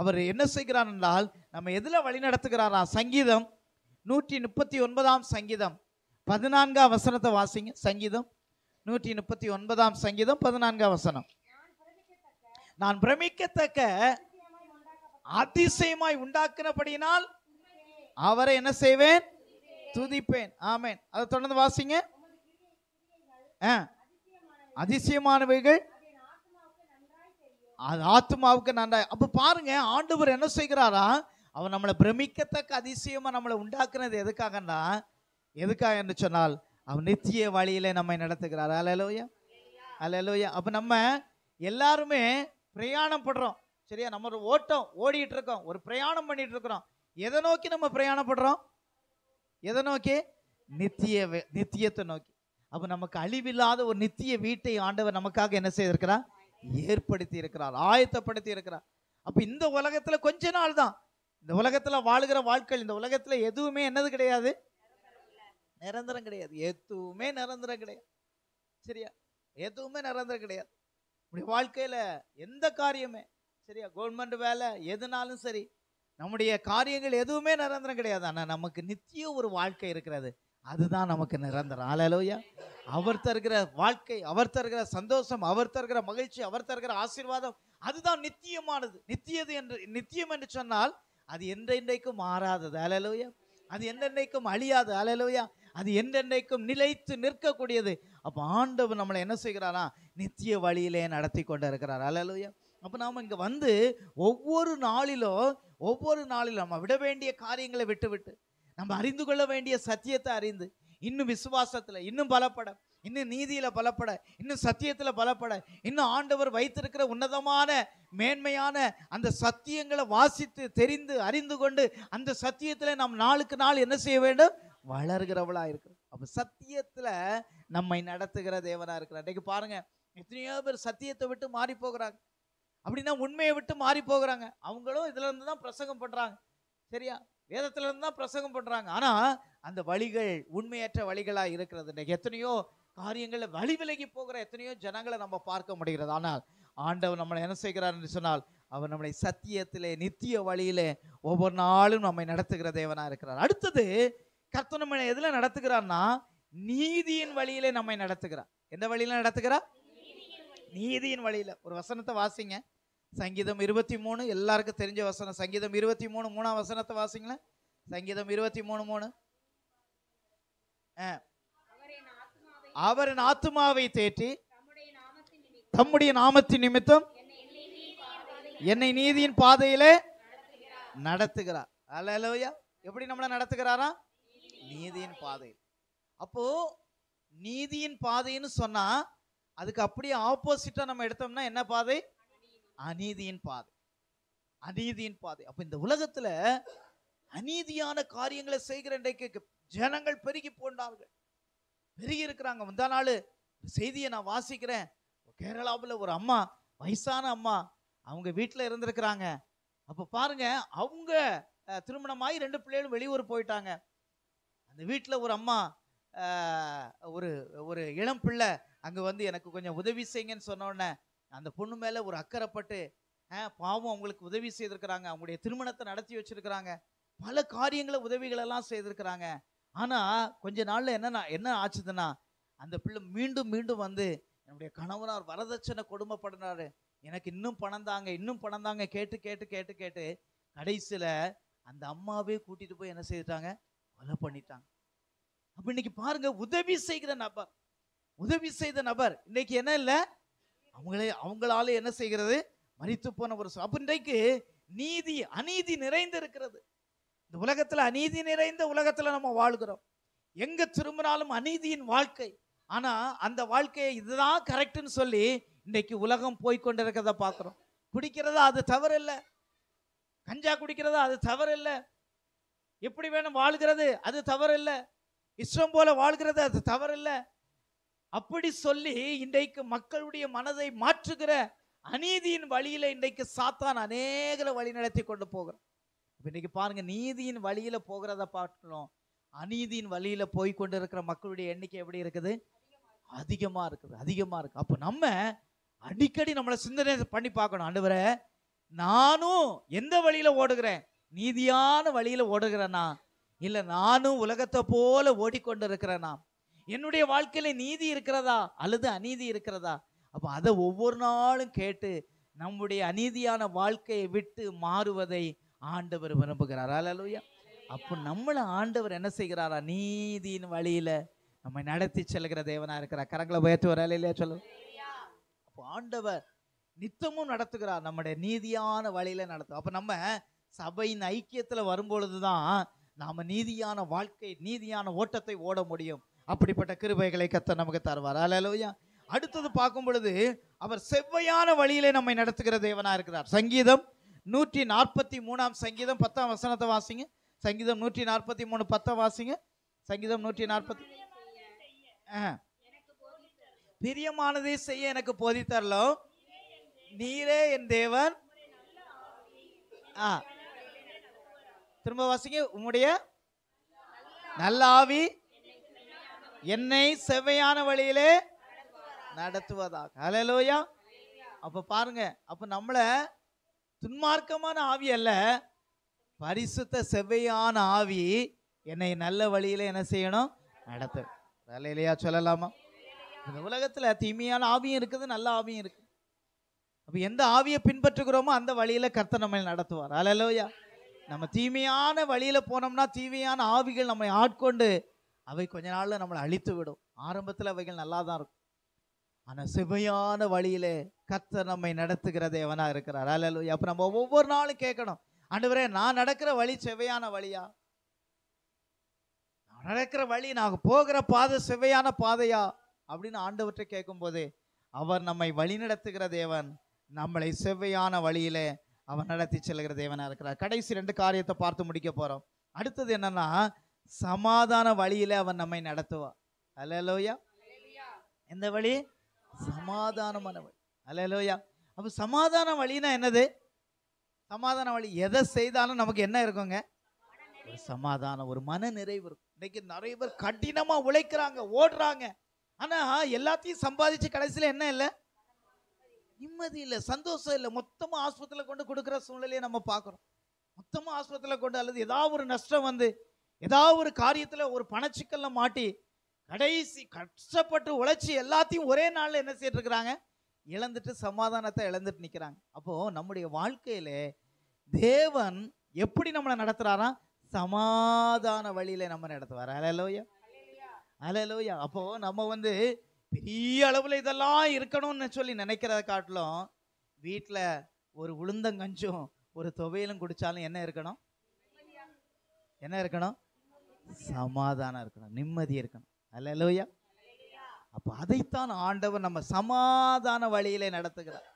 அவர் என்ன செய்கிறார் என்றால், நம்ம எதுல வழி நடத்துகிறாரா? சங்கீதம் 139 சங்கீதம் 14 வசனத்தை வாசிங்க. சங்கீதம் 139 சங்கீதம் 14 வசனம். நான் பிரமிக்கத்தக்க அதிசயமாய் உண்டாக்கினபடியினால் அவரை என்ன செய்வேன்? துதிப்பேன். ஆமென். அதை தொடர்ந்து வாசிங்க. அதிசயமானவைகள் அது ஆத்மாவுக்கு நன்றாய். அப்ப பாருங்க, ஆண்டவர் என்ன செய்கிறாரா? அவர் நம்மளை பிரமிக்கத்தக்க அதிசயமா நம்மளை உண்டாக்குனது எதுக்காகன்னா, எதுக்காக என்று சொன்னால், அவர் நித்திய வழியிலே நம்மை நடத்துகிறார். அல்லேலூயா, அல்லேலூயா. அப்ப நம்ம எல்லாருமே பிரயாணம் படுறோம். சரியா? நம்ம ஒரு ஓட்டம் ஓடிட்டு இருக்கோம், ஒரு பிரயாணம் பண்ணிட்டு இருக்கிறோம். எதை நோக்கி நம்ம பிரயாணப்படுறோம்? எதை நோக்கி? நித்தியத்தை நோக்கி. அப்ப நமக்கு அழிவில்லாத ஒரு நித்திய வீட்டை ஆண்டவர் நமக்காக என்ன செய்திருக்கிறார்? ஏற்படுத்தி இருக்கிறார், ஆயத்தப்படுத்தி இருக்கிறார். அப்ப இந்த உலகத்துல கொஞ்ச நாள் தான். இந்த உலகத்துல வாழுகிற வாழ்க்கை, இந்த உலகத்துல எதுவுமே என்னது கிடையாது? நிரந்தரம் கிடையாது. எதுவுமே நிரந்தரம் கிடையாது. சரியா? எதுவுமே நிரந்தரம் கிடையாது. நம்முடைய வாழ்க்கையில எந்த காரியமே சரியா, கவர்மெண்ட் வேலை எதுனாலும் சரி, நம்முடைய காரியங்கள் எதுவுமே நிரந்தரம் கிடையாது. ஆனா நமக்கு நித்திய ஒரு வாழ்க்கை இருக்கிறது, அதுதான் நமக்கு நிரந்தரம். அல்லேலூயா. அவர் தருகிற வாழ்க்கை, அவர் தருகிற சந்தோஷம், அவர் தருகிற மகிழ்ச்சி, அவர் தருகிற ஆசீர்வாதம், அதுதான் நித்தியமானது. நித்தியம் என்று சொன்னால் அது என்றென்றைக்கும் மாறாதது. அல்லேலூயா. அது என்றென்றைக்கும் அழியாது. அல்லேலூயா. அது என்றென்றைக்கும் நிலைத்து நிற்கக்கூடியது. அப்ப ஆண்டவர் நம்மளை என்ன செய்கிறாரா? நித்திய வழியிலே நடத்தி கொண்டு இருக்கிறார். அல்லேலூயா. அப்ப நாம இங்க ஒவ்வொரு நாளிலும் நம்ம விட வேண்டிய காரியங்களை விட்டு நம்ம அறிந்து கொள்ள வேண்டிய சத்தியத்தை அறிந்து, இன்னும் விசுவாசத்துல இன்னும் பலப்பட, இன்னும் நீதியில பலப்பட, இன்னும் சத்தியத்துல பலப்பட, இன்னும் ஆண்டவர் வைத்திருக்கிற உன்னதமான மேன்மையான அந்த சத்தியங்களை வாசித்து தெரிந்து அறிந்து கொண்டு, அந்த சத்தியத்துல நாம் நாளுக்கு நாள் என்ன செய்ய வேண்டும்? வளர்கிறவளா இருக்கு. அப்ப சத்தியத்துல நம்மை நடத்துகிற தேவனா இருக்கிறார். இன்னைக்கு பாருங்க, எத்தனையோ பேர் சத்தியத்தை விட்டு மாறி போகிறாங்க. அப்படின்னா உண்மையை விட்டு மாறி போகிறாங்க. அவங்களும் இதுல இருந்து தான் பிரசங்கம் பண்றாங்க. சரியா? வேதத்துல இருந்து தான் பிரசங்கம் பண்றாங்க. ஆனா அந்த வழிகள் உண்மையற்ற வழிகளா இருக்கிறது. இன்னைக்கு எத்தனையோ காரியங்கள்ல வழி விலகி போகிற எத்தனையோ ஜனங்களை நம்ம பார்க்க முடிகிறது. ஆனால் ஆண்டவர் நம்மளை என்ன செய்கிறார் என்று சொன்னால், அவர் நம்மளை சத்தியத்திலே நித்திய வழியிலே ஒவ்வொரு நாளும் நம்மை நடத்துகிற தேவனா இருக்கிறார். அடுத்தது, கர்த்தர் நம்மை எதுல நடத்துகிறார்னா, நீதியின் வழியிலே நம்மை நடத்துகிறார். எந்த வழியில நடத்துகிறார்? நீதியின் வழியில. ஒரு வசனத்தை வாசிங்க. சங்கீதம் 23, எல்லாருக்கும் தெரிஞ்ச வசனம். சங்கீதம் 23 3ஆம் வசனத்தை வாசிங்களேன். சங்கீதம் 23:3. அவர் என் ஆத்துமாவை தேற்றி தம்முடைய நாமத்தின் நிமித்தம் என்னை நீதியின் பாதையிலே நடத்துகிறார். அல்லேலூயா. எப்படி நம்மளை நடத்துகிறாரா? நீதியின் பாதை. அப்போ நீதியின் பாதைன்னு சொன்னா அதுக்கு அப்படியே ஆப்போசிட்டா நம்ம எடுத்தோம்னா என்ன பாதை? அநீதியின் பாதை. அநீதியின் பாதை. அப்ப இந்த உலகத்துல அநீதியான காரியங்களை செய்கிற இன்றைக்கு ஜனங்கள் பெருகி போனார்கள், பெருகி இருக்கிறாங்க. முந்தா நாள் செய்தியை நான் வாசிக்கிறேன். கேரளாவில் ஒரு அம்மா, வயசான அம்மா, அவங்க வீட்டில் இருந்திருக்கிறாங்க. அப்போ பாருங்க, அவங்க திருமணமாகி 2 பிள்ளைகளும் வெளியூர் போயிட்டாங்க. அந்த வீட்டில் ஒரு அம்மா, ஒரு ஒரு இளம் பிள்ளை அங்கே வந்து எனக்கு கொஞ்சம் உதவி செய்யுங்கன்னு சொன்னோடனே அந்த பொண்ணு மேலே ஒரு அக்கறைப்பட்டு பாவம் அவங்களுக்கு உதவி செய்திருக்கிறாங்க. அவங்களுடைய திருமணத்தை நடத்தி வச்சிருக்கிறாங்க. பல காரியங்களை உதவிகளெல்லாம் செய்திருக்கிறாங்க. ஆனால் கொஞ்ச நாளில் என்ன ஆச்சுதுன்னா, அந்த பிள்ளை மீண்டும் மீண்டும் வந்து என்னுடைய கணவனார் வரதட்சணை கொடுமைப்படுறாரு, எனக்கு இன்னும் பணம் தாங்க, இன்னும் பணம் தாங்க கேட்டு கேட்டு கேட்டு கேட்டு கடைசியில் அந்த அம்மாவே கூட்டிட்டு போய் என்ன செய்துட்டாங்க? கொலை பண்ணிட்டாங்க. அப்ப இன்னைக்கு பாருங்க, உதவி செய்கிற நபர், உதவி செய்த நபர் இன்னைக்கு என்ன இல்லை, அவங்களால என்ன செய்கிறது? மரித்து போன ஒரு. அப்ப இன்றைக்கு நீதி அநீதி நிறைந்து இருக்கிறது. இந்த உலகத்துல அநீதி நிறைந்த உலகத்துல நம்ம வாழ்கிறோம். எங்க திரும்பினாலும் அநீதியின் வாழ்க்கை. ஆனா அந்த வாழ்க்கையை இதுதான் கரெக்ட்னு சொல்லி இன்னைக்கு உலகம் போய்கொண்டிருக்கிறத பார்க்கிறோம். குடிக்கிறதா அது தவறு இல்லை, கஞ்சா குடிக்கிறதா அது தவறு இல்லை, எப்படி வேணும் வாழ்கிறது அது தவறு இல்லை, இஷ்டம் போல வாழ்கிறது அது தவறு இல்லை. அப்படி சொல்லி இன்றைக்கு மக்களுடைய மனதை மாற்றுகிற அநீதியின் வழியில இன்றைக்கு சாத்தான் அநேகரை வழி நடத்தி கொண்டு போகிறோம். இன்னைக்கு பாருங்க, நீதியின் வழியில போகிறத பார்க்கிறோம். அநீதியின் வழியில போய் கொண்டு இருக்கிற மக்களுடைய எண்ணிக்கை எப்படி இருக்குது? அதிகமா இருக்குது, அதிகமா இருக்கு. அப்ப நம்ம அடிக்கடி நம்மளை சிந்தனை பண்ணி பார்க்கணும். ஆண்டவரே, நானும் எந்த வழியில ஓடுகிறேன்? நீதியான வழியில ஓடுகிறேனா, இல்ல நானும் உலகத்தை போல ஓடிக்கொண்டு இருக்கிறேனா? என்னுடைய வாழ்க்கையில நீதி இருக்கிறதா அல்லது அநீதி இருக்கிறதா? அப்ப அதை ஒவ்வொரு நாளும் கேட்டு நம்முடைய அநீதியான வாழ்க்கையை விட்டு மாறுவதை ஆண்டவர் விரும்புகிறார். அல்லேலூயா. அப்போ நம்மள ஆண்டவர் என்ன செய்கிறாரா? நீதியின் வழியில நம்மை நடத்தி செல்கிற தேவனா இருக்கிறார். கரங்களை உயர்த்தி வர இல்லையா சொல்லு. அப்போ ஆண்டவர் நித்தமும் நடத்துகிறார், நம்முடைய நீதியான வழியில நடத்தும். அப்ப நம்ம சபையின் ஐக்கியத்துல வரும்பொழுதுதான் நாம நீதியான வாழ்க்கை, நீதியான ஓட்டத்தை ஓட முடியும். அப்படிப்பட்ட கிருபைகளை கர்த்தர் நமக்கு தருவார். அல்லேலூயா. அடுத்தது பார்க்கும் பொழுது அவர் செவ்வையான வழியிலே நம்மை நடத்துகிற தேவனா இருக்கிறார். சங்கீதம் 143 சங்கீதம் 10ஆம் வசனத்தை வாசிங்க. சங்கீதம் 143 10 வாசிங்க. சங்கீதம் 140. பிரியமானதை செய்ய எனக்கு போதித்தரலோ, நீரே என் தேவன். திரும்ப வாசிங்க. உம்முடைய நல்ல ஆவி என்னை செவ்வையான வழியிலே நடத்துவதாக. அல்லேலூயா. அப்ப பாருங்க, அப்ப நம்மள துன்மார்க்கமான ஆவி அல்ல, பரிசுத்த செவ்வையான ஆவி என்னை நல்ல வழியில என்ன செய்யணும்? நடத்து. அல்லேலூயா சொல்லலாமா? இந்த உலகத்துல தீமையான ஆவியும் இருக்குது, நல்ல ஆவியும் இருக்கு. அப்ப எந்த ஆவியை பின்பற்றுகிறோமோ அந்த வழியில கர்த்தர் நம்மை நடத்துவார். அல்லேலூயா. நம்ம தீமையான வழியில போனோம்னா தீமையான ஆவிகள் நம்மை ஆட்கொண்டு அவை கொஞ்ச நாள்ல நம்மளை அழித்து விடும். ஆரம்பத்தில் அவைகள் நல்லா தான் இருக்கும். ஆனா செவ்வையான வழியிலே கர்த்தர் நம்மை நடத்துகிற தேவனா இருக்கிறார். அல்லேலூயா. அப்ப நம்ம ஒவ்வொரு நாளும் கேட்கணும், ஆண்டவரே, நான் நடக்கிற வழி செவ்வையான வழியா? நான் நடக்கிற வழி, நான் போகிற பாதை செவ்வையான பாதையா அப்படின்னு ஆண்டவற்றை கேட்கும் போது அவர் நம்மை வழி நடத்துகிற தேவன், நம்மளை செவ்வையான வழியிலே அவர் நடத்தி செல்கிற தேவனா இருக்கிறார். கடைசி 2 காரியத்தை பார்த்து முடிக்க போறோம். அடுத்தது என்னன்னா, சமாதான வழியில அவன் நம்மை நடத்துவார். அல்லேலூயா. எந்த வழி? சமாதானமான வழி. அல்லேலூயா. அப்ப சமாதான வழினா என்னது? சமாதான வழி எதை செய்தாலும் நமக்கு என்ன இருக்குங்க? ஒரு சமாதானம், ஒரு மன நிறைவு இருக்கும். இன்னைக்கு நிறைய பேர் கடினமா உழைக்கிறாங்க, ஓடுறாங்க. ஆனா எல்லாத்தையும் சம்பாதிச்சு கடைசியில என்ன இல்லை? நிம்மதி இல்லை, சந்தோஷம் இல்லை. மொத்தமா ஆஸ்பத்திரியில் கொண்டு கொடுக்குற சூழ்நிலையை நம்ம பார்க்குறோம். மொத்தமா ஆஸ்பத்திரியில் கொண்டு, அல்லது ஏதாவது ஒரு நஷ்டம் வந்து ஏதாவது ஒரு காரியத்தில் ஒரு பணச்சிக்கல்ல மாட்டி கடைசி கஷ்டப்பட்டு உழைச்சி எல்லாத்தையும் ஒரே நாள்ல என்ன செய்யிட்டு இருக்கிறாங்க? இழந்துட்டு சமாதானத்தை இழந்துட்டு நிற்கிறாங்க. அப்போ நம்முடைய வாழ்க்கையில தேவன் எப்படி நம்மளை நடத்துறாராம்? சமாதான வழியில நம்ம நடத்துவார். அல்லேலூயா, அல்லேலூயா. அப்போ நம்ம பெரிய அளவுல இதெல்லாம் இருக்கணும்னு சொல்லி நினைக்கிறத காட்டிலும் வீட்டில் ஒரு உளுந்தங்கஞ்சும் ஒரு துவையலும் குடிச்சாலும் என்ன இருக்கணும்? என்ன இருக்கணும்? சமாதானம் இருக்கணும், நிம்மதி இருக்கணும். அல்லேலூயா. அப்போ அதைத்தான் ஆண்டவர் நம்ம சமாதான வழியிலே நடத்துகிறார்.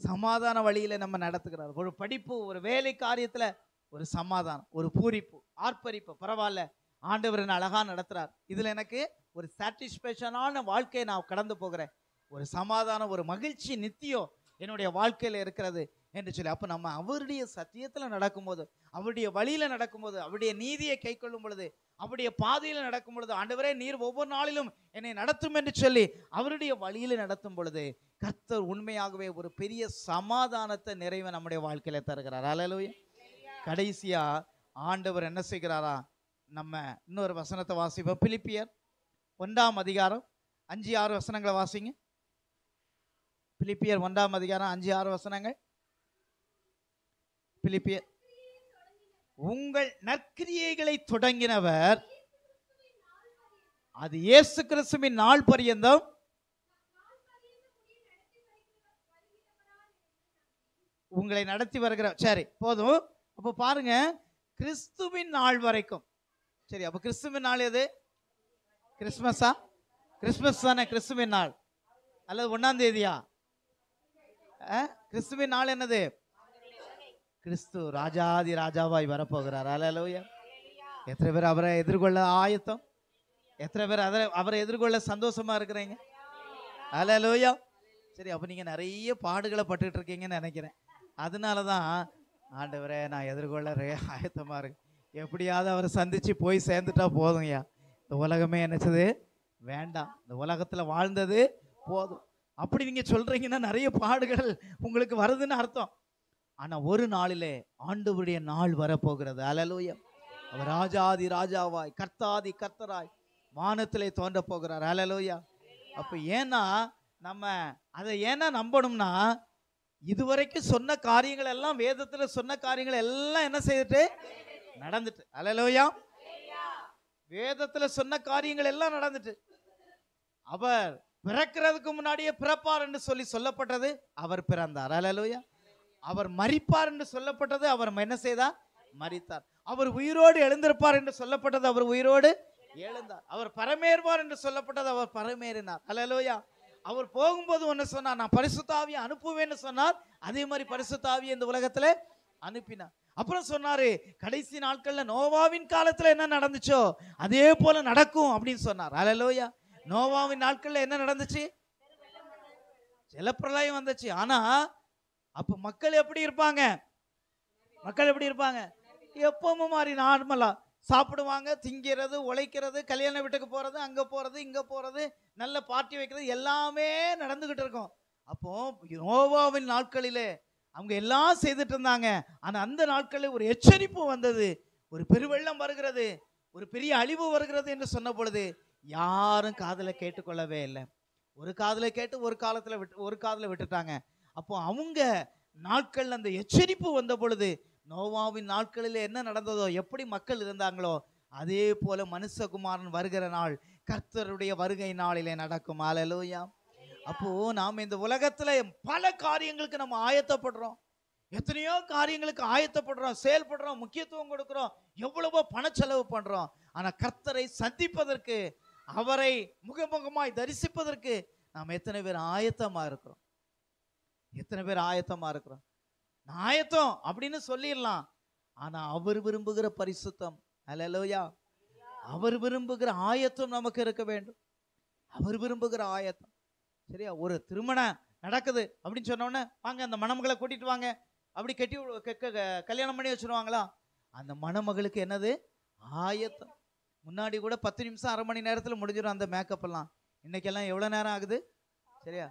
சமாதான வழியில நம்ம நடத்துகிறார். ஒரு படிப்பு, ஒரு வேலை காரியத்துல ஒரு சமாதானம், ஒரு பூரிப்பு, ஆர்ப்பரிப்பு, பரவாயில்ல ஆண்டவர் என்ன அழகா நடத்துறார், இதுல எனக்கு ஒரு சாட்டிஸ்பேக்ஷனான வாழ்க்கையை நான் கடந்து போகிறேன், ஒரு சமாதானம், ஒரு மகிழ்ச்சி நித்தியம் என்னுடைய வாழ்க்கையில இருக்கிறது என்று சொல்லி. அப்ப நம்ம அவருடைய சத்தியத்துல நடக்கும்போது, அவருடைய வழியில நடக்கும்போது, அவருடைய நீதியை கை கொள்ளும் பொழுது, அவருடைய பாதையில நடக்கும் பொழுது, ஆண்டவரே நீர் ஒவ்வொரு நாளிலும் என்னை நடத்தும் என்று சொல்லி அவருடைய வழியில நடத்தும் பொழுது கர்த்தர் உண்மையாகவே ஒரு பெரிய சமாதானத்தை நிறைவை நம்முடைய வாழ்க்கையில தருகிறார். அல்லேலூயா. கடைசியா ஆண்டவர் என்ன செய்கிறாரா? நம்ம இன்னொரு வசனத்தை வாசிப்போம். பிலிப்பியர் 1ஆம் அதிகாரம் 5-6 வசனங்களை வாசிங்க. பிலிப்பியர் 1ஆம் அதிகாரம் 5-6 வசனங்கள். பிலிப்பியர், உங்கள் நற்கிரியைகளை தொடங்கினவர் அது இயேசு கிறிஸ்துவின் நாள் பரியந்தம் உங்களை நடத்தி வருகிறார். சரி, போதும். அப்போ பாருங்க, கிறிஸ்துவின் நாள் வரைக்கும். சரி, அப்போ கிறிஸ்துவின் நாள் எது? கிறிஸ்மஸா? கிறிஸ்மஸ் தானே கிறிஸ்துவின் நாள், அல்லது 1ஆம் தேதியா? கிறிஸ்துவின் நாள் என்னது? கிறிஸ்து ராஜாதி ராஜாவாய் வரப்போகிறார். அல்லேலூயா. எத்தனை பேர் அவரை எதிர்கொள்ள ஆயத்தம்? எத்தனை பேர் அவரை எதிர்கொள்ள சந்தோஷமா இருக்கிறீங்க? அல்லேலூயா. சரி, அப்போ நீங்க நிறைய பாடுகளை பட்டுட்டு இருக்கீங்கன்னு நினைக்கிறேன். அதனாலதான் ஆண்டவரே நான் எதிர்கொள்ள ஆயத்தமா இருக்கு, எப்படியாவது அவரை சந்திச்சு போய் சேர்ந்துட்டா போதும்யா, இந்த உலகமே என்னச்சது வேண்டாம், இந்த உலகத்துல வாழ்ந்தது போதும் அப்படி நீங்க சொல்றீங்கன்னா நிறைய பாடுகள் உங்களுக்கு வருதுன்னு அர்த்தம். ஆனா ஒரு நாளிலே ஆண்டவருடைய நாள் வரப்போகிறது. அல்லேலூயா. அவர் ராஜாதி ராஜாவாய் கர்த்தாதி கர்த்தராய் வானத்திலே தோன்ற போகிறார். அல்லேலூயா. அப்ப ஏன்னா நம்ம அதை ஏன்னா நம்பணும்னா, இதுவரைக்கும் சொன்ன காரியங்கள் எல்லாம், வேதத்துல சொன்ன காரியங்கள் எல்லாம் என்ன செய்துட்டு நடந்துட்டு. அல்லேலூயா. வேதத்துல சொன்ன காரியங்கள் எல்லாம் நடந்துட்டு. அவர் பிறக்கிறதுக்கு முன்னாடியே பிறப்பார் என்று சொல்லப்பட்டது, அவர் பிறந்தார். அல்லேலூயா. அவர் மரிப்பார் என்று சொல்லப்பட்டது, அவர் என்ன செய்தார்? மரித்தார். அவர் உயிரோடு எழுந்திருப்பார் என்று சொல்லப்பட்டது, அவர் உயிரோடு எழுந்தார். அவர் பரமேறுவார் என்று சொல்லப்பட்டது, அவர் பரமேறினார். அல்லேலூயா. அவர் போகும்போது ஒன்று சொன்னார், நான் பரிசுத்த ஆவியை அனுப்புவேன்னு சொன்னார், அதே மாதிரி பரிசுத்த ஆவியை இந்த உலகத்துல அனுப்பினார். அப்புறம் சொன்னாரு, கடைசி நாட்கள்ல நோவாவின் காலத்துல என்ன நடந்துச்சோ அதே போல நடக்கும் அப்படின்னு சொன்னார். அல்லேலூயா. நோவாவின் நாட்கள்ல என்ன நடந்துச்சு? ஜலப்பிரளயம் வந்துச்சு. ஆனா அப்ப மக்கள் எப்படி இருப்பாங்க? மக்கள் எப்படி இருப்பாங்க? எப்பவும் மாதிரி நார்மலா சாப்பிடுவாங்க, திங்கிறது, உழைக்கிறது, கல்யாண வீட்டுக்கு போறது, அங்க போறது, இங்க போறது, நல்ல பார்ட்டி வைக்கிறது, எல்லாமே நடந்துகிட்டு இருக்கும். அப்போ நோவாவின் நாட்களிலே அவங்க எல்லாம் செய்துட்டு இருந்தாங்க. ஆனா அந்த நாட்களில் ஒரு எச்சரிப்பு வந்தது, ஒரு பெருவெள்ளம் வருகிறது, ஒரு பெரிய அழிவு வருகிறது என்று சொன்ன பொழுது யாரும் காதுல கேட்டுக்கொள்ளவே இல்லை. ஒரு காதுல கேட்டு ஒரு காதுல விட்டுட்டாங்க. அப்போ அவங்க நாட்கள் அந்த எச்சரிப்பு வந்த பொழுது, நோவாவின் நாட்களில் என்ன நடந்ததோ, எப்படி மக்கள் இருந்தாங்களோ அதே போல மனுஷகுமாரன் வருகிற நாள் கர்த்தருடைய வருகை நாளிலே நடக்கும். அல்லேலூயா. அப்போ நாம் இந்த உலகத்துல பல காரியங்களுக்கு நம்ம ஆயத்தப்படுறோம், எத்தனையோ காரியங்களுக்கு ஆயத்தப்படுறோம், செயல்படுறோம், முக்கியத்துவம் கொடுக்கிறோம், எவ்வளவோ பணச்செலவு பண்றோம். ஆனா கர்த்தரை சந்திப்பதற்கு, அவரை முகமுகமாய் தரிசிப்பதற்கு நாம் எத்தனை பேர் ஆயத்தமா இருக்கிறோம்? எத்தனை பேர் ஆயத்தமா இருக்கிறோம்? ஆயத்தம் அப்படின்னு சொல்லிடலாம், ஆனா அவர் விரும்புகிற பரிசுத்தம், அல்லேலூயா, அவர் விரும்புகிற ஆயத்தம் நமக்கு இருக்க வேண்டும். அவர் விரும்புகிற ஆயத்தம். சரியா? ஒரு திருமணம் நடக்குது அப்படின்னு சொன்ன உடனே, வாங்க அந்த மணமகளை கூட்டிட்டு வாங்க, அப்படி கல்யாணம் பண்ணி வச்சிருவாங்களா? அந்த மணமகளுக்கு என்னது? ஆயத்தம். முன்னாடி கூட 10 நிமிஷம், அரை மணி நேரத்தில் முடிஞ்சிடும் அந்த மேக்கப் எல்லாம். இன்னைக்கெல்லாம் எவ்வளோ நேரம் ஆகுது? சரியா?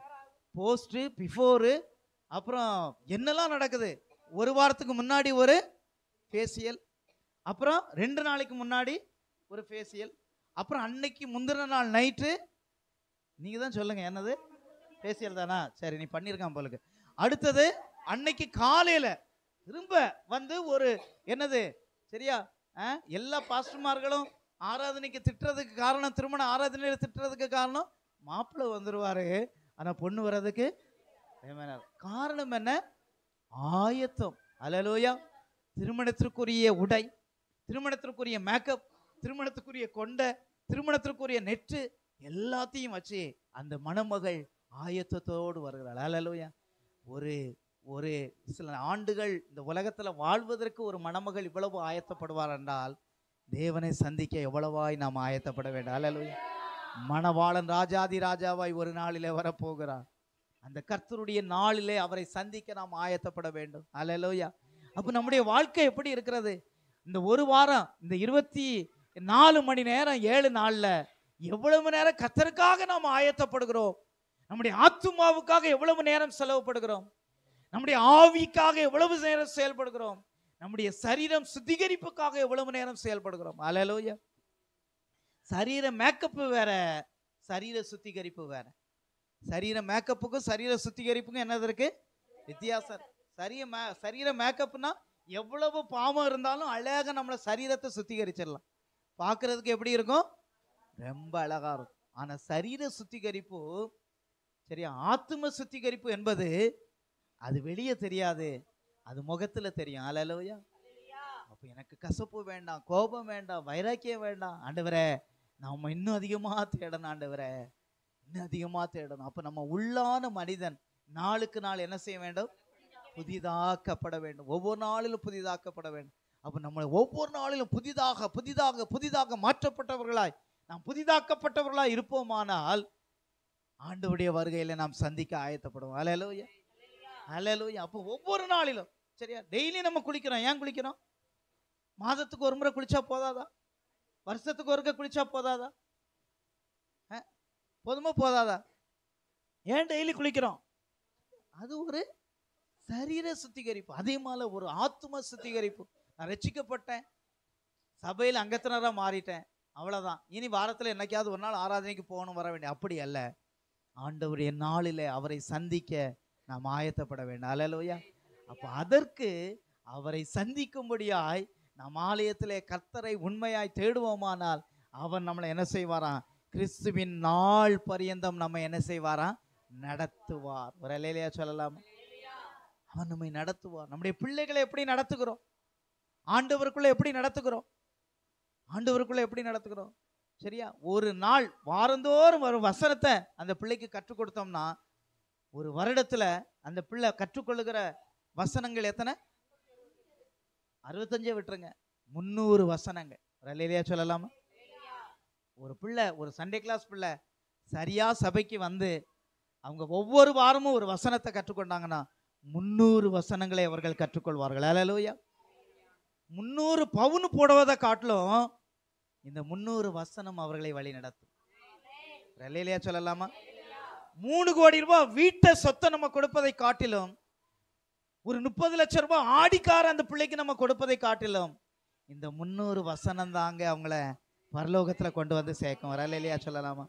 போஸ்ட்டு, பிஃபோரு, அப்புறம் என்னெல்லாம் நடக்குது? ஒரு வாரத்துக்கு முன்னாடி ஒரு ஃபேஷியல், அப்புறம் 2 நாளைக்கு முன்னாடி ஒரு ஃபேஷியல், அப்புறம் அன்னைக்கு முந்தின நாள் நைட்டு, நீங்க தான் சொல்லுங்க என்னது பேசியல் தானா? சரி, நீ பண்ணியிருக்கான் போலுக்கு. அடுத்தது அன்னைக்கு காலையில திரும்ப வந்து ஒரு என்னது சரியா, எல்லா பாஸ்டர்மார்களும் ஆராதனைக்கு திட்டுறதுக்கு காரணம், திருமண ஆராதனையில திட்டுறதுக்கு காரணம் மாப்பிள்ளை வந்துருவாரு, ஆனா பொண்ணு வர்றதுக்கு காரணம் என்ன? ஆயத்தம். அல்லேலூயா. திருமணத்திற்குரிய உடை, திருமணத்திற்குரிய மேக்கப், திருமணத்துக்குரிய கொண்டை, திருமணத்திற்குரிய நெட்டு எல்லாத்தையும் வச்சு அந்த மணமகள் ஆயத்தத்தோடு வருகிறாள். அல்லேலூயா. ஒரு ஒரு சில ஆண்டுகள் இந்த உலகத்துல வாழ்வதற்கு ஒரு மணமகள் இவ்வளவு ஆயத்தப்படுவார் என்றால் தேவனை சந்திக்க எவ்வளவாய் நாம் ஆயத்தப்பட வேண்டும். அல்லேலூயா. மணவாளன் ராஜாதி ராஜாவாய் ஒரு நாளிலே வரப்போகிறார். அந்த கர்த்தருடைய நாளிலே அவரை சந்திக்க நாம் ஆயத்தப்பட வேண்டும். அல்லேலூயா. அப்ப நம்முடைய வாழ்க்கை எப்படி இருக்கிறது? இந்த ஒரு வாரம், இந்த 24 மணி நேரம் 7 நாள்ல எவ்வளவு நேரம் கர்த்தருக்காக நாம் ஆயத்தப்படுகிறோம்? நம்முடைய ஆத்துமாவுக்காக எவ்வளவு நேரம் செலவுப்படுகிறோம்? நம்முடைய ஆவிக்காக எவ்வளவு நேரம் செயல்படுகிறோம்? நம்முடைய சரீரம் சுத்திகரிப்புக்காக எவ்வளவு நேரம் செயல்படுகிறோம்? அல்லேலூயா. சரீர மேக்கப் வேற, சரீர சுத்திகரிப்பு வேற. சரீர மேக்கப்புக்கும் சரீர சுத்திகரிப்புக்கும் என்னது இருக்கு? வித்தியாசம். சரீர மேக்கப்னா எவ்வளவு பாவம் இருந்தாலும் அழகா நம்மள சரீரத்தை சுத்திகரிச்சிடலாம், பார்க்கறதுக்கு எப்படி இருக்கும்? ரொம்ப அழகா இருக்கும். ஆனா சரீர சுத்திகரிப்பு சரியா, ஆத்தும சுத்திகரிப்பு என்பது அது வெளியே தெரியாது, அது முகத்துல தெரியும். அல்லேலூயா. அப்ப எனக்கு கசப்பு வேண்டாம், கோபம் வேண்டாம், வைராக்கியம் வேண்டாம். ஆண்டவரே, நாம இன்னும் அதிகமா தேடணும். ஆண்டவரே, இன்னும் அதிகமா தேடணும். அப்ப நம்ம உள்ளான மனிதன் நாளுக்கு நாள் என்ன செய்ய வேண்டும்? புதிதாக்கப்பட வேண்டும். ஒவ்வொரு நாளிலும் புதிதாக்கப்பட வேண்டும். அப்ப நம்ம ஒவ்வொரு நாளிலும் புதிதாக புதிதாக புதிதாக மாற்றப்பட்டவர்களாய், நாம் புதிதாக்கப்பட்டவர்களாய் இருப்போமானால் ஆண்டவருடைய வருகையில நாம் சந்திக்க ஆயத்தப்படுவோம். அல்லேலூயா. அல்லேலூயா. அப்போ ஒவ்வொரு நாளிலும் சரியா, டெய்லி நம்ம குளிக்கிறோம். ஏன் குளிக்கிறோம்? மாதத்துக்கு ஒரு முறை குளிச்சா போதாதா? வருஷத்துக்கு ஒருக்க குளிச்சா போதாதா? போதுமா போதாதா? ஏன் டெய்லி குளிக்கிறோம்? அது ஒரு சரீர சுத்திகரிப்பு. அதே மாதிரி ஒரு ஆத்தும சுத்திகரிப்பு. நான் ரட்சிக்கப்பட்டேன், சபையில் அங்கத்தினரா மாறிட்டேன், அவ்வளவுதான். இனி வாரத்தில் என்னைக்காவது ஒரு நாள் ஆராதனைக்கு போகணும், வர வேண்டிய அப்படி அல்ல. ஆண்டவருடைய நாளிலே அவரை சந்திக்க நாம் ஆயத்தப்பட வேண்டும். அல்லேலூயா. அப்போ அதற்கு அவரை சந்திக்கும்படியாய் நம் ஆலயத்திலே கர்த்தரை உண்மையாய் தேடுவோமானால் அவர் நம்மளை என்ன செய்வாராம்? கிறிஸ்துவின் நாள் பரியந்தம் நம்ம என்ன செய்வாராம்? நடத்துவார். ஒரு அல்லேலூயா சொல்லலாம். அவர் நம்மை நடத்துவார். நம்முடைய பிள்ளைகளை எப்படி நடத்துகிறோம்? ஆண்டவருக்குள்ள எப்படி நடத்துகிறோம்? ஆண்டவருக்குள்ள எப்படி நடத்துகிறோம்? சரியா, ஒரு நாள் வாரந்தோறும் ஒரு வசனத்தை அந்த பிள்ளைக்கு கற்றுக் கொடுத்தோம்னா ஒரு வருடத்துல அந்த பிள்ளை கற்றுக்கொள்ளுகிற வசனங்கள் எத்தனை? 65 விட்டுருங்க, 300 வசனங்கள். அல்லேலூயா சொல்லலாமா? ஒரு பிள்ளை, ஒரு சண்டே கிளாஸ் பிள்ளை சரியா சபைக்கு வந்து அவங்க ஒவ்வொரு வாரமும் ஒரு வசனத்தை கற்றுக்கொண்டாங்கன்னா 300 வசனங்களை அவர்கள் கற்றுக்கொள்வார்கள். அல்லேலூயா. 300 பவுன் போடுவதை காட்டிலும் இந்த 300 வசனம் அவர்களை வழி நடத்தும். அல்லேலூயா சொல்லலாமா? 3 கோடி ரூபாய் வீட்டை சொத்தை நம்ம கொடுப்பதை காட்டிலும், ஒரு 30 லட்சம் ரூபாய் ஆடிக்கார அந்த பிள்ளைக்கு நம்ம கொடுப்பதை காட்டிலும் இந்த 300 வசனம் தாங்க அவங்கள பரலோகத்துல கொண்டு வந்து சேர்க்கும். அல்லேலூயா சொல்லலாமா?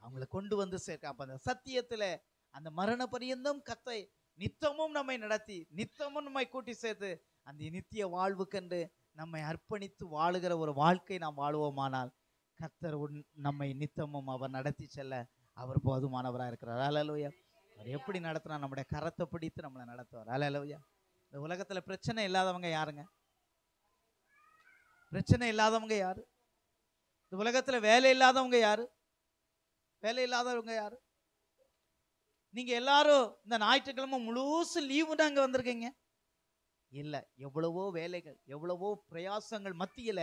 அவங்கள கொண்டு வந்து சேர்க்க. அப்ப அந்த சத்தியத்துல அந்த மரண பரியந்தம் கத்தை நித்தமும் நம்மை நடத்தி, நித்தமும் நம்மை கூட்டி சேர்த்து அந்த நித்திய வாழ்வுக்கென்று நம்மை அர்ப்பணித்து வாழுகிற ஒரு வாழ்க்கை நாம் வாழ்வோமானால் கர்த்தர் நம்மை நித்தமும் அவர் நடத்தி செல்ல அவர் போதுமானவராக இருக்கிறார். அல்லேலூயா. அவர் எப்படி நடத்தினா? நம்முடைய கரத்தை பிடித்து நம்மளை நடத்துவார். அல்லேலூயா. இந்த உலகத்துல பிரச்சனை இல்லாதவங்க யாருங்க? பிரச்சனை இல்லாதவங்க யாரு? இந்த உலகத்துல வேலை இல்லாதவங்க யாரு? வேலை இல்லாதவங்க யாரு? நீங்க எல்லாரும் இந்த ஞாயிற்றுக்கிழமை முழுசு லீவுன்னு அங்க வந்திருக்கீங்க இல்ல. எவ்வளவோ வேலைகள், எவ்வளவோ பிரயாசங்கள் மத்தியில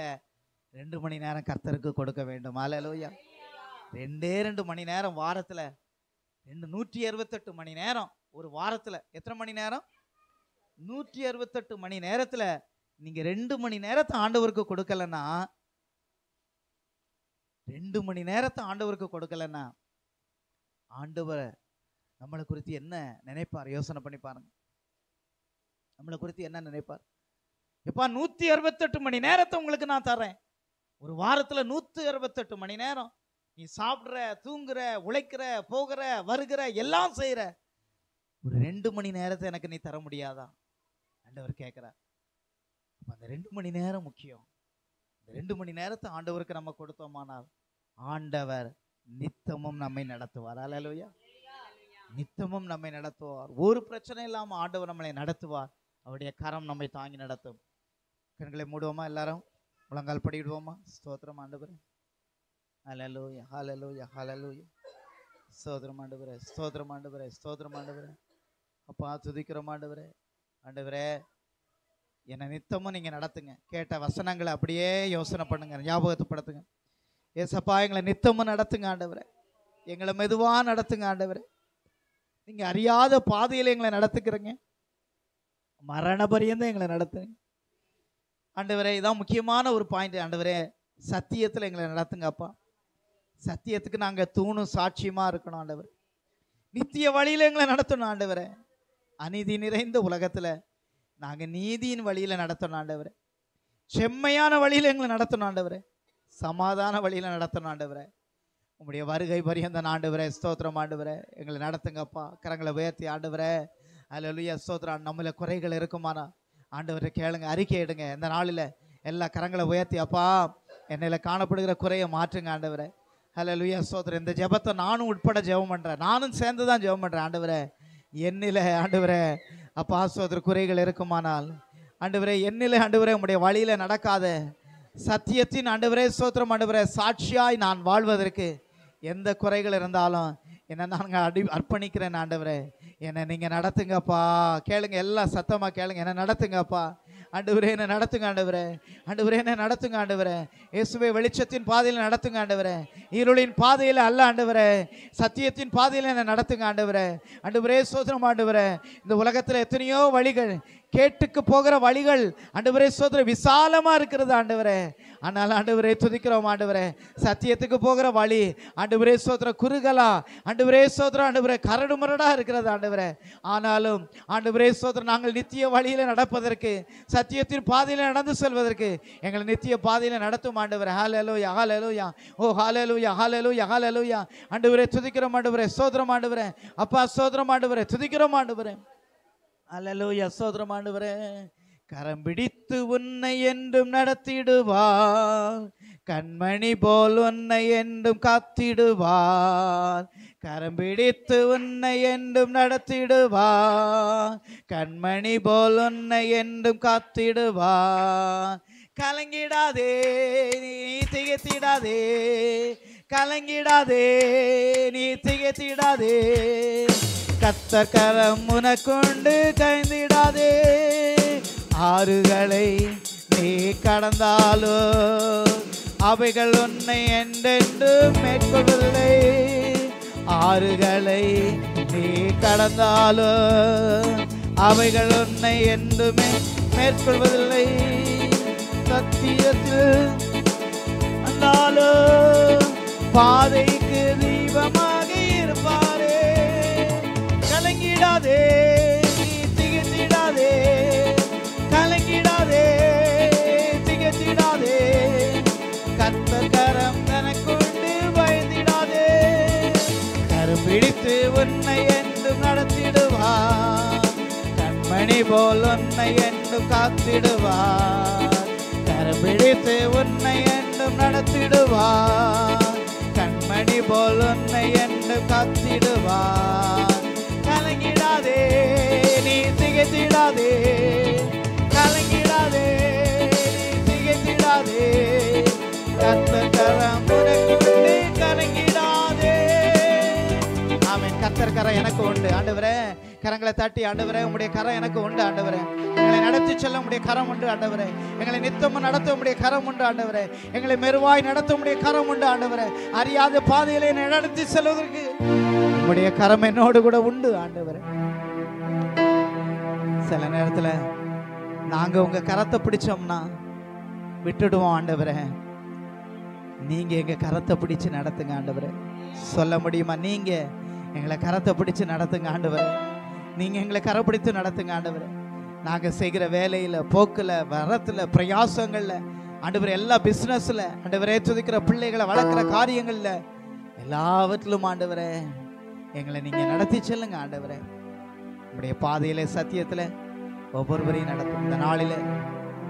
2 மணி நேரம் கர்த்தருக்கு கொடுக்க வேண்டும். அல்லேலூயா. 2 மணி நேரம் வாரத்துல, 168 மணி நேரம் ஒரு வாரத்துல. எத்தனை மணி நேரம்? 168 மணி நேரத்துல நீங்க 2 மணி நேரத்தை ஆண்டவருக்கு கொடுக்கலன்னா, 2 மணி நேரத்தை ஆண்டவருக்கு கொடுக்கலன்னா ஆண்டவர் நம்மளை குறித்து என்ன நினைப்பார்? யோசனை பண்ணி பாருங்க. நம்மளை குறித்து என்ன நினைப்பார்? எப்பா 168 மணி நேரத்தை உங்களுக்கு நான் தரேன், ஒரு வாரத்துல 168 மணி நேரம் நீ சாப்பிடுற, தூங்குற, உழைக்கிற, போகிற, வருகிற, எல்லாம் செய்யற. ஒரு 2 மணி நேரத்தை எனக்கு நீ தர முடியாதா? ஆண்டவர் கேட்கிறார். அந்த 2 மணி நேரம் முக்கியம். இந்த 2 மணி நேரத்தை ஆண்டவருக்கு நம்ம கொடுத்தோமானால் ஆண்டவர் நித்தமும் நம்மை நடத்துவார். அல்லேலூயா. நித்தமும் நம்மை நடத்துவார். ஒரு பிரச்சனை இல்லாம ஆண்டவர் நம்மளை நடத்துவார். அவருடைய கரம் நம்மை தாங்கி நடத்தும். கண்களை மூடுவோமா? எல்லாரும் முழங்கால் படிடுவோமா? ஸ்தோத்திரம் ஆண்டவரே. ஹல்லேலூயா, ஹல்லேலூயா, ஹல்லேலூயா. ஸ்தோத்திரம் ஆண்டவரே, ஸ்தோத்திரம் ஆண்டவரே, ஸ்தோத்திரம் ஆண்டவரே. அப்பா துதிக்கிறோம் ஆண்டவரே. ஆண்டவரே, என்னை நித்தமும் நீங்க நடத்துங்க. கேட்ட வசனங்களை அப்படியே யோசனை பண்ணுங்க, ஞாபகத்துப்படுத்துங்க. ஏசப்பா, எங்களை நித்தமும் நடத்துங்க ஆண்டவரே. எங்களை மெதுவா நடத்துங்க ஆண்டவரே. நீங்க அறியாத பாதையில எங்களை நடத்துக்கிறீங்க. மரண பரியந்தம் எங்களை நடத்துங்க ஆண்டவரே. இதான் முக்கியமான ஒரு பாயிண்ட் ஆண்டவரே. சத்தியத்தில் எங்களை நடத்துங்க அப்பா. சத்தியத்துக்கு நாங்கள் தூணும் சாட்சியமா இருக்கணும் ஆண்டவர். நித்திய வழியில எங்களை நடத்தணும் ஆண்டவரே. அநீதி நிறைந்த உலகத்துல நாங்க நீதியின் வழியில நடத்தணும் ஆண்டவரே. செம்மையான வழியில எங்களை நடத்தணும் ஆண்டவரே. சமாதான வழியில நடத்தணும் ஆண்டவரே. உங்களுடைய வருகை பரியந்தம் ஆண்டவரே. ஸ்தோத்திரம் ஆண்டவரே. எங்களை நடத்துங்கப்பா. கரங்களை உயர்த்தி ஆண்டவரே. அல்லேலூயா, ஸ்தோத்திரம். நம்மள குறைகள் இருக்குமானா ஆண்டவரை கேளுங்க, அறிக்கை எடுங்க. இந்த நாளில் எல்லா கரங்களை உயர்த்தி, அப்பா என்னையில் காணப்படுகிற குறையை மாற்றுங்க ஆண்டவரே. அல்லேலூயா, ஸ்தோத்திரம். இந்த ஜெபத்தை நானும் உட்பட ஜெபம் பண்ணுறேன், நானும் சேர்ந்து தான் ஜெபம் பண்ணுறேன் ஆண்டவரே. என்னில் ஆண்டவரே அப்பா ஸ்தோத்திர குறைகள் இருக்குமானால் ஆண்டவரே, என்னில் ஆண்டவரே உங்களுடைய வழியில் நடக்காத சத்தியத்தின் ஆண்டவரே ஸ்தோத்திரம் ஆண்டவரே சாட்சியாய் நான் வாழ்வதற்கு எந்த குறைகள் இருந்தாலும் என்னை நாங்கள் அர்ப்பணிக்கிறேன் ஆண்டவரே. என்னை நீங்கள் நடத்துங்கப்பா. கேளுங்க, எல்லாம் சத்தமாக கேளுங்க. என்னை நடத்துங்கப்பா ஆண்டவரே. என்னை நடத்துங்க ஆண்டவரே. ஆண்டவரே என்னை நடத்துங்க ஆண்டவரே. இயேசுவே, வெளிச்சத்தின் பாதையில் நடத்துங்க ஆண்டவரே. இருளின் பாதையில் அல்ல ஆண்டவரே, சத்தியத்தின் பாதையில் என்னை நடத்துங்க ஆண்டவரே. ஆண்டவரே ஸ்தோத்திரம் ஆண்டவரே. இந்த உலகத்தில் எத்தனையோ வழிகள், கேட்டுக்கு போகிற வழிகள் ஆண்டவரே ஸ்தோத்திரம் விசாலமா இருக்கிறது ஆண்டவரே. ஆனால் ஆண்டவரே துதிக்கிறோம் ஆண்டவரே. சத்தியத்துக்கு போகிற வழி ஆண்டவரே ஸ்தோத்திரம் குறுகலா ஆண்டவரே ஸ்தோத்திரம் ஆண்டவரே கரடு முரடா இருக்கிறது ஆண்டவரே. ஆனாலும் ஆண்டவரே ஸ்தோத்திரம் நாங்கள் நித்திய வழியில நடப்பதற்கு, சத்தியத்தின் பாதையில நடந்து செல்வதற்கு எங்களை நித்திய பாதையில நடத்தும் ஆண்டவரே. ஹல்லேலூயா, ஹல்லேலூயா. ஓ ஹல்லேலூயா, ஹல்லேலூயா, ஹல்லேலூயா. ஆண்டவரே துதிக்கிறோம் ஆண்டவரே. ஸ்தோத்திரம் ஆண்டவரே. அப்பா ஸ்தோத்திரம் ஆண்டவரே. துதிக்கிறோம் ஆண்டவரே. அல்லேலூயா, ஸ்தோத்திரம் ஆண்டவரே. கரம் பிடித்து உன்னை என்றும் நடத்திடுவார், கண்மணி போல் உன்னை என்றும் காத்திடுவார். கரம் பிடித்து உன்னை என்றும் நடத்திடுவார், கண்மணி போல் உன்னை என்றும் காத்திடுவார். கலங்கிடாதே நீ திகைத்திடாதே, கலங்கிடாதே நீ திகைத்திடாதே. கர்த்தர் கரம் உனக்குண்டு கைந்திடாதே. ஆறுகளை நீ கடந்தாலோ அவைகள் உன்னை என்றென்று மேற்கொள்வதில்லை. ஆறுகளை நீ கடந்தாலோ அவைகள் உன்னை என்றுமே மேற்கொள்வதில்லை. சத்தியத்தில் வந்தாலோ பாதைக்கு தீபமாக இருப்பாரே. கலங்கிடாதே நீ திகைத்திடாதே, கலங்கிடாதே திகைத்திடாதே. கர்த்தர் கரம் தனக்குண்டு பயந்திடாதே. கரம் பிடித்து உன்னை என்றும் நடத்திடுவார், கண்மணி போல் உன்னை என்றும் காத்திடுவார். கரம் பிடித்து உன்னை என்றும் நடத்திடுவார், கண்மணி போல் உன்னை என்றும் காத்திடுவார். கலங்கிடாதே நீ திகைத்திடாதே, கலங்கிடாதே நீ திகைத்திடாதே. கர்த்தர் கரம் உனக்குண்டு கலங்கிடாதே. ஆமென். கர்த்தர் கரம் எனக்கு உண்டு ஆண்டவரே. கரங்களை தட்டி ஆண்டவரே, உம்முடைய கரம் எனக்கு உண்டு ஆண்டவரே. எங்களை நடத்தி செல்ல உம்முடைய கரம் உண்டு ஆண்டவரே. எங்களை நித்தமும் நடத்த உம்முடைய கரம் உண்டு ஆண்டவரே. எங்களை மெருவாய் நடத்த உம்முடைய கரம் உண்டு ஆண்டவரே. அறியாத பாதையிலே நடத்தி செல்வதற்கு உம்முடைய கரம் என்னோடு கூட உண்டு ஆண்டவரே. சில நேரத்தில் நாங்க உங்க கரத்தை பிடிச்சோம்னா விட்டுடுவோம் ஆண்டவரே. நீங்க எங்க கரத்தை பிடிச்சு நடத்துங்க ஆண்டவரே. சொல்ல முடியுமா? நீங்க எங்களை கரத்தை பிடிச்சு நடத்துங்க ஆண்டவரே. நீங்க எங்களை கரை பிடித்து நடத்துங்க ஆண்டவரே. நாங்க செய்கிற வேலையில, போக்குல, வரத்துல, பிரயாசங்கள்ல ஆண்டவரே எல்லா பிசினஸ்ல ஆண்டவரே துதிக்கிற பிள்ளைகளை வளர்க்கிற காரியங்கள்ல எல்லாவற்றிலும் ஆண்டவரே எங்களை நீங்க நடத்தி செல்லுங்க ஆண்டவரே. நம்முடைய பாதையில சத்தியத்துல ஒவ்வொருவரையும் நடத்தும். இந்த நாளில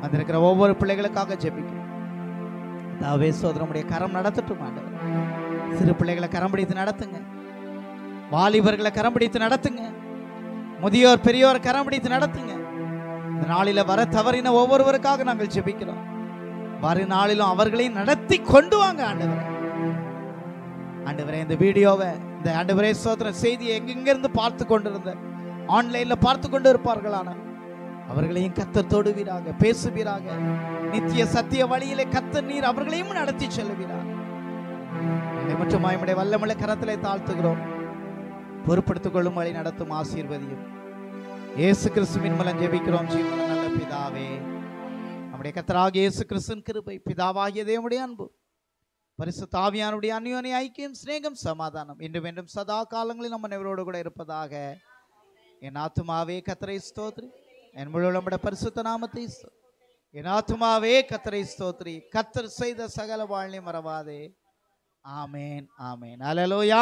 வந்திருக்கிற ஒவ்வொரு பிள்ளைகளுக்காக ஜெபிக்கும். தாவே சோதரமுடைய கரம் நடத்தட்டும் ஆண்டவரே. சிறு பிள்ளைகளை கரம் பிடித்து நடத்துங்க, வாலிபர்களை கரம் பிடித்து நடத்துங்க, முதியோர் பெரியோர் கரம் பிடித்து நடத்துங்க. இந்த நாளில வர தவறின ஒவ்வொருவருக்காக நாங்கள் ஜெபிக்கிறோம். வரும் நாளிலும் அவர்களையும் நடத்தி கொண்டு வாங்க ஆண்டவரே. ஆண்டவரே இந்த வீடியோவை, இந்த ஆண்டவரே சோதர செய்தியை எங்கிருந்து பார்த்து கொண்டிருந்த ஆன்லைன்ல பார்த்து கொண்டு இருப்பார்களான அவர்களையும் கர்த்தர் தொடுவீராக, பேசுவீராக. நித்திய சத்திய வழியிலே கர்த்தர் நீர் அவர்களையும் நடத்தி செல்லுவீராக. மற்றும் நம்முடைய வல்லமுள்ள கரத்திலே தாழ்த்துகிறோம். பொறுப்படுத்திக் கொள்ளும் வழி நடத்தும் ஆசீர்வதியும் இயேசு கிறிஸ்துவின் மூலம் ஜெபிக்கிறோம் ஜீவனுள்ள நல்ல பிதாவே. நம்முடைய கர்த்தராகிய இயேசு கிறிஸ்துவின் கிருபை, பிதாவாகிய தேவனுடைய அன்பு, பரிசுத்த ஆவியானுடைய அந்யோன்ய ஐக்கியம், சிநேகம், சமாதானம் இன்று வேண்டும் சதா காலங்களில் நம்ம அனைவரோடு கூட இருப்பதாக. என் ஆத்துமாவே கர்த்தரை ஸ்தோத்திரி, என் முழு நம்முடைய பரிசுத்த நாமத்தை என் ஆத்துமாவே கர்த்தரை ஸ்தோத்திரி, கர்த்தர் செய்த சகல வாழ்வை மறவாதே. ஆமேன் ஆமேன். அல்லேலூயா.